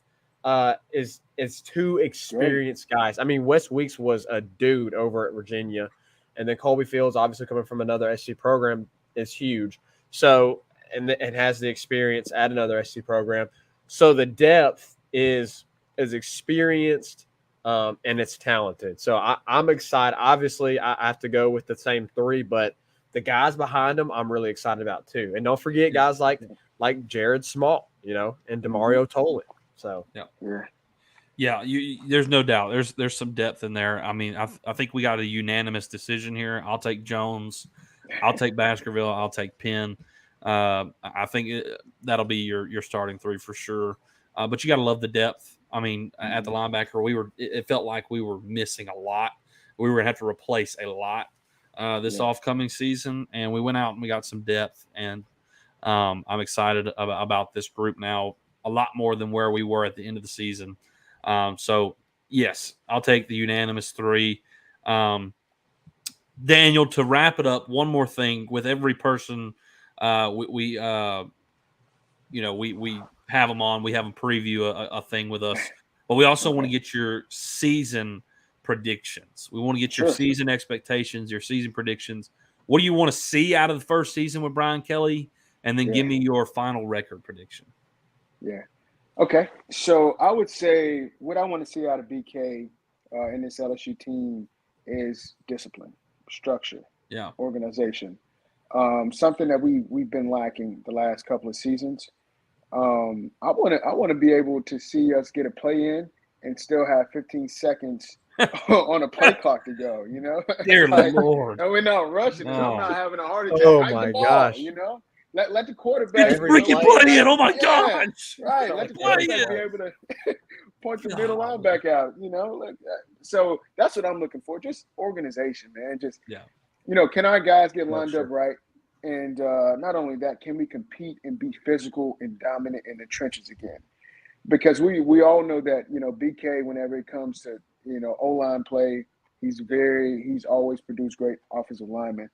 Speaker 4: is two experienced guys. I mean, Wes Weeks was a dude over at Virginia. And then Colby Fields, obviously coming from another SC program, is huge. So, and has the experience at another SC program. So the depth is experienced and it's talented. So I'm excited. Obviously, I have to go with the same three, but the guys behind them, I'm really excited about too. And don't forget guys like Jared Small, and Demario Tolan. So
Speaker 3: Yeah, there's no doubt. There's some depth in there. I mean, I think we got a unanimous decision here. I'll take Jones. I'll take Baskerville. I'll take Penn. I think that'll be your starting three for sure. But you got to love the depth. I mean, at the linebacker, it felt like we were missing a lot. We were going to have to replace a lot. this off-coming season, and we went out and we got some depth, and I'm excited about this group now a lot more than where we were at the end of the season. So, yes, I'll take the unanimous 3. Daniel, to wrap it up, one more thing. With every person we have them on, we have them preview a thing with us, but we also want to get your season predictions. We want to get your season expectations, your season predictions. What do you want to see out of the first season with Brian Kelly? And then give me your final record prediction.
Speaker 5: Yeah. Okay. So I would say what I want to see out of BK in this LSU team is discipline, structure, organization. Something that we've been lacking the last couple of seasons. I want to be able to see us get a play in and still have 15 seconds on a play clock to go. You know,
Speaker 3: dear Lord,
Speaker 5: and we're not rushing it. I'm not having a heart attack.
Speaker 4: Oh
Speaker 5: Hike
Speaker 4: my
Speaker 5: the ball,
Speaker 4: gosh!
Speaker 5: You know, let the quarterback
Speaker 3: freaking play it. Oh my gosh!
Speaker 5: Right, let the quarterback be able to point the middle linebacker out. You know, so that's what I'm looking for. Just organization, man. Just can our guys get lined up right? And not only that, can we compete and be physical and dominant in the trenches again? Because we all know that, BK, whenever it comes to, O-line play, he's always produced great offensive linemen.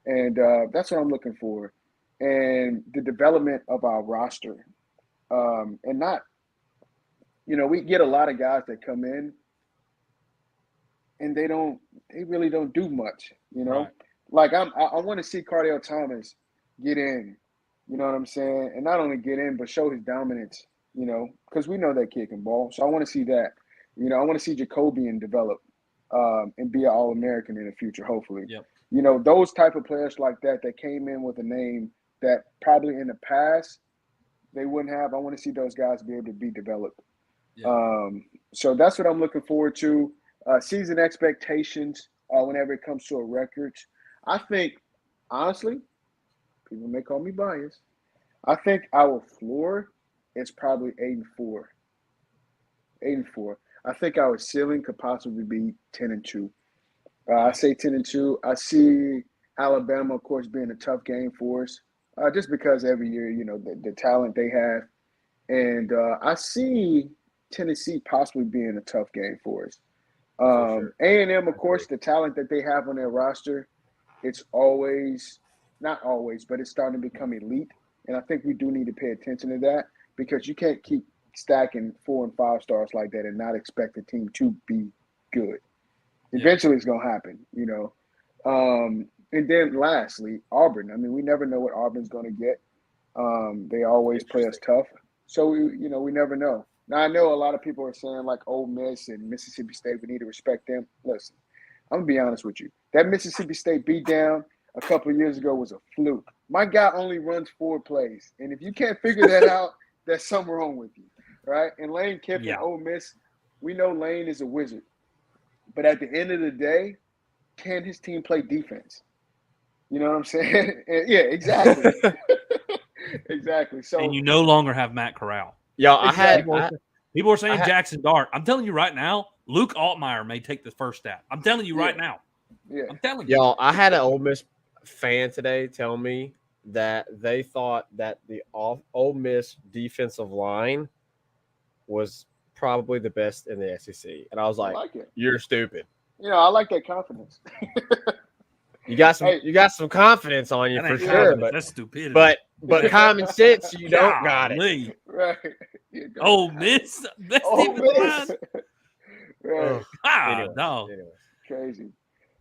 Speaker 5: And that's what I'm looking for. And the development of our roster. And not, we get a lot of guys that come in and they really don't do much,
Speaker 3: Right.
Speaker 5: Like I want to see Cardale Thomas get in, you know what I'm saying? And not only get in, but show his dominance, because we know that kid can ball. So I want to see that. I want to see Jacobian develop and be an All-American in the future, hopefully.
Speaker 3: Yep.
Speaker 5: Those type of players like that came in with a name that probably in the past they wouldn't have. I want to see those guys be able to be developed.
Speaker 3: Yep.
Speaker 5: So that's what I'm looking forward to. Season expectations whenever it comes to a record. I think, honestly, people may call me biased. I think our floor is probably 8-4. 8-4. I think our ceiling could possibly be 10-2. I say 10-2. I see Alabama, of course, being a tough game for us, just because every year, the talent they have. And I see Tennessee possibly being a tough game for us. A&M, of course, the talent that they have on their roster, it's always, not always, but it's starting to become elite. And I think we do need to pay attention to that because you can't keep stacking 4 and 5 stars like that and not expect the team to be good. Eventually it's going to happen, And then lastly, Auburn. I mean, we never know what Auburn's going to get. They always play us tough. So, we never know. Now, I know a lot of people are saying like Ole Miss and Mississippi State, we need to respect them. Listen, I'm going to be honest with you. That Mississippi State beatdown a couple of years ago was a fluke. My guy only runs 4 plays. And if you can't figure that out, there's something wrong with you, right? And Lane Kiffin, Ole Miss, we know Lane is a wizard. But at the end of the day, can his team play defense? You know what I'm saying? Yeah, exactly. Exactly. So,
Speaker 3: and you no longer have Matt Corral.
Speaker 4: Yeah,
Speaker 3: people are saying Jackson Dart. I'm telling you right now, Luke Altmaier may take the first step. I'm telling you right now.
Speaker 5: Yeah.
Speaker 3: I'm telling you.
Speaker 4: Y'all, I had an Ole Miss fan today tell me that they thought that the Ole Miss defensive line was probably the best in the SEC. And I was like you're stupid.
Speaker 5: I like that confidence.
Speaker 4: You got some confidence on you for sure, but
Speaker 3: that's stupidity.
Speaker 4: But common sense, you don't got it.
Speaker 5: Right.
Speaker 3: Ole Miss, best defensive line.
Speaker 5: Right.
Speaker 4: Anyway.
Speaker 5: Crazy.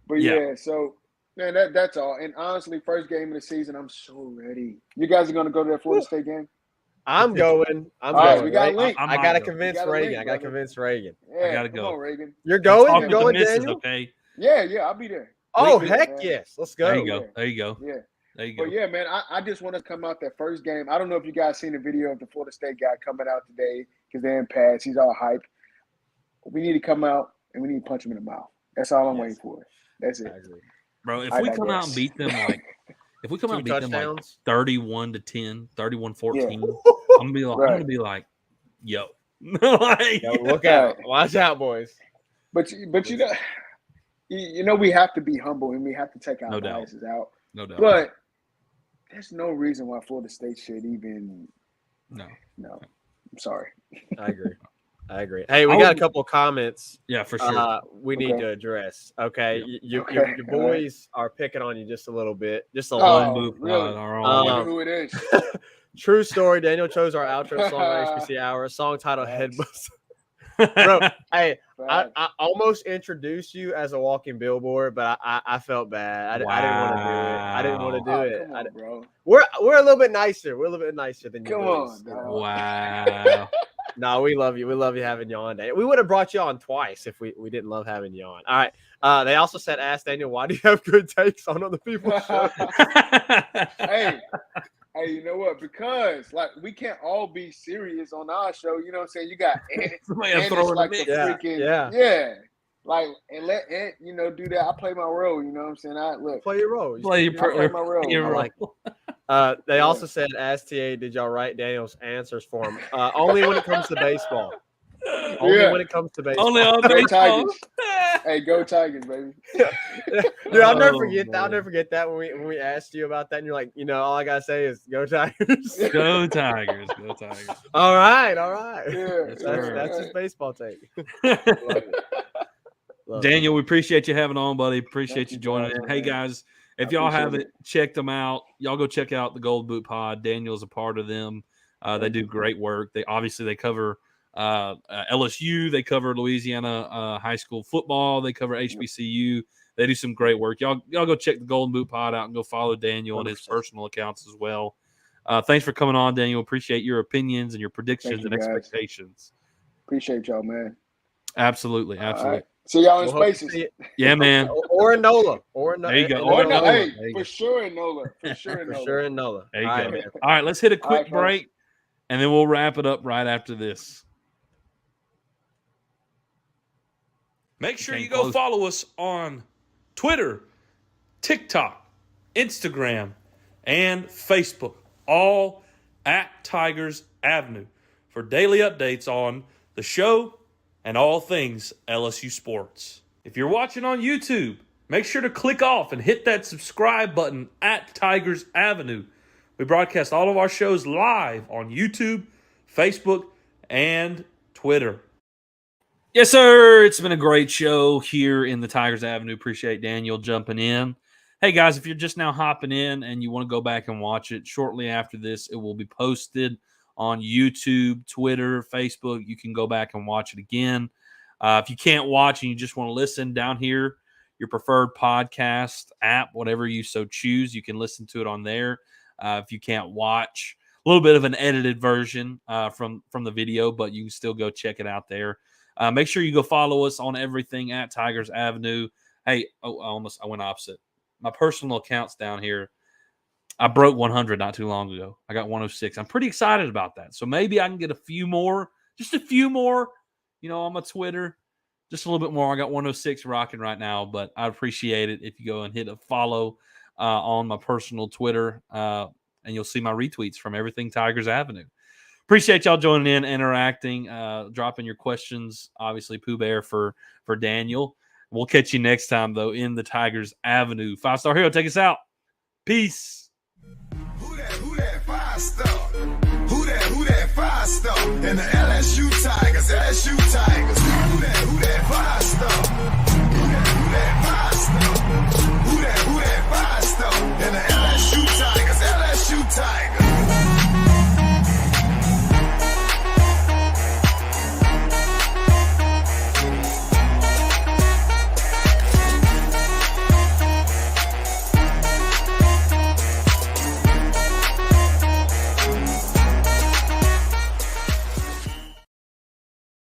Speaker 5: But so man, that's all. And honestly, first game of the season, I'm so ready. You guys are gonna go to that Florida State game?
Speaker 4: I'm going.
Speaker 5: Right, we got Link.
Speaker 4: I gotta convince Reagan. I gotta convince Reagan.
Speaker 5: Yeah,
Speaker 3: I gotta go.
Speaker 5: Come on, Reagan.
Speaker 4: You're going?
Speaker 3: You're going, Daniel?
Speaker 5: Okay. Yeah, I'll be there.
Speaker 4: Oh, heck yes. Let's go.
Speaker 3: There you go. There you go.
Speaker 5: Yeah.
Speaker 3: There you go.
Speaker 5: But yeah, man, I just want to come out that first game. I don't know if you guys seen the video of the Florida State guy coming out today because they're in pads. He's all hyped. We need to come out and we need to punch him in the mouth. That's all I'm waiting for. That's it.
Speaker 3: Bro, if we come out and beat them like 31-10, 31-14, I'm gonna be like, yo.
Speaker 4: Look out. Watch out, boys.
Speaker 5: But you know, you know, we have to be humble and we have to take our
Speaker 3: No doubt.
Speaker 5: biases out.
Speaker 3: No doubt.
Speaker 5: But there's no reason why Florida State should even.
Speaker 3: No.
Speaker 5: I'm sorry.
Speaker 4: I agree. Hey, we got a couple of comments.
Speaker 3: Yeah, for sure.
Speaker 4: We need to address. Okay,
Speaker 3: Yep.
Speaker 4: Your boys are picking on you just a little bit, just a
Speaker 5: Oh,
Speaker 4: little.
Speaker 5: really?
Speaker 3: Our
Speaker 5: I
Speaker 3: own.
Speaker 5: wonder who it is.
Speaker 4: True story. Daniel chose our outro song on HBC Hour, a song titled
Speaker 5: Thanks.
Speaker 4: "Headbutts." Bro, hey,
Speaker 5: Facts.
Speaker 4: I almost introduced you as a walking billboard, but I felt bad. I didn't want to do it. I didn't want to do
Speaker 5: Oh,
Speaker 4: it.
Speaker 5: come on, bro.
Speaker 4: We're a little bit nicer. We're a little bit nicer than you.
Speaker 5: Come
Speaker 4: boys.
Speaker 5: on, dog.
Speaker 3: Wow.
Speaker 4: No, we love you. We love you having you on, Daniel. We would have brought you on twice if we didn't love having you on. All right. They also said, ask Daniel, why do you have good takes on other people's shows?
Speaker 5: Hey, you know what? Because like we can't all be serious on our show. You know what I'm saying? You got Ant.
Speaker 3: Somebody
Speaker 5: Ant
Speaker 3: throw
Speaker 5: is
Speaker 3: in
Speaker 5: like
Speaker 3: the
Speaker 5: the
Speaker 3: mix.
Speaker 5: freaking
Speaker 4: Yeah.
Speaker 5: Like and let Ant, do that. I play my role. You know what I'm saying? I look.
Speaker 4: Play your role.
Speaker 3: Play your
Speaker 5: I play my role.
Speaker 3: your
Speaker 4: I
Speaker 3: role.
Speaker 4: like They also said, ask TA, did y'all write Daniel's answers for him? Only when it comes to baseball. Only when it comes to baseball.
Speaker 3: Only on
Speaker 5: Go
Speaker 3: baseball.
Speaker 5: Tigers. Hey, go Tigers, baby.
Speaker 4: Dude, I'll never
Speaker 3: Oh,
Speaker 4: forget that. I'll
Speaker 3: man.
Speaker 4: never forget that when we asked you about that, and you're like, all I gotta say is go Tigers.
Speaker 3: Go Tigers. Go Tigers.
Speaker 4: All right.
Speaker 5: Yeah,
Speaker 4: That's his baseball take. Love it. Love it.
Speaker 3: Daniel, we appreciate you having on, buddy. Appreciate
Speaker 5: Thank
Speaker 3: you
Speaker 5: you,
Speaker 3: joining
Speaker 5: guys,
Speaker 3: in. Hey,
Speaker 5: man.
Speaker 3: guys, if
Speaker 5: I
Speaker 3: y'all
Speaker 5: appreciate
Speaker 3: haven't
Speaker 5: it.
Speaker 3: checked them out, y'all go check out the Gold Boot Pod. Daniel's a part of them. They do great work. They cover LSU. They cover Louisiana high school football. They cover HBCU. They do some great work. Y'all go check the Golden Boot Pod out and go follow Daniel on his
Speaker 4: 100%.
Speaker 3: personal accounts as well. Thanks for coming on, Daniel. Appreciate your opinions and your predictions
Speaker 5: you,
Speaker 3: and
Speaker 5: guys.
Speaker 3: expectations.
Speaker 5: Appreciate y'all, man.
Speaker 3: Absolutely.
Speaker 5: All
Speaker 3: Absolutely.
Speaker 5: right. See y'all in
Speaker 4: We'll hope to
Speaker 5: spaces.
Speaker 4: see it.
Speaker 3: Yeah, man.
Speaker 4: Or in NOLA.
Speaker 3: There you go.
Speaker 5: Or
Speaker 3: Or
Speaker 5: no,
Speaker 3: NOLA.
Speaker 5: hey,
Speaker 3: There you
Speaker 5: for
Speaker 3: go.
Speaker 5: sure in NOLA. For sure in
Speaker 4: For
Speaker 5: NOLA.
Speaker 4: sure in NOLA.
Speaker 3: There you
Speaker 4: All
Speaker 3: go.
Speaker 4: right, man.
Speaker 3: All right, let's hit a
Speaker 5: All right,
Speaker 3: quick
Speaker 5: folks.
Speaker 3: break, and then we'll wrap it up right after this. Make sure you go follow us on Twitter, TikTok, Instagram, and Facebook, all at Tigers Avenue, for daily updates on the show and all things LSU sports. If you're watching on YouTube, make sure to click off and hit that subscribe button at Tigers Avenue. We broadcast all of our shows live on YouTube, Facebook, and Twitter. Yes, sir. It's been a great show here in the Tigers Avenue. Appreciate Daniel jumping in. Hey, guys, if you're just now hopping in and you want to go back and watch it, shortly after this, it will be posted on YouTube, Twitter, Facebook. You can go back and watch it again. If you can't watch and you just want to listen, down here, your preferred podcast app, whatever you so choose, you can listen to it on there. If you can't watch, a little bit of an edited version from the video, but you can still go check it out there. Make sure you go follow us on everything at Tigers Avenue. Hey, I went opposite. My personal account's down here. I broke 100 not too long ago. I got 106. I'm pretty excited about that. So maybe I can get a few more, just a few more, on my Twitter. Just a little bit more. I got 106 rocking right now, but I'd appreciate it if you go and hit a follow on my personal Twitter, and you'll see my retweets from everything Tigers Avenue. Appreciate y'all joining in, interacting, dropping your questions. Obviously, Pooh Bear for Daniel. We'll catch you next time, though, in the Tigers Avenue. 5-star Hero, take us out. Peace.
Speaker 2: Who that 5-star? Who that 5-star? And the LSU Tigers, LSU Tigers. Who that 5-star? Who that 5-star?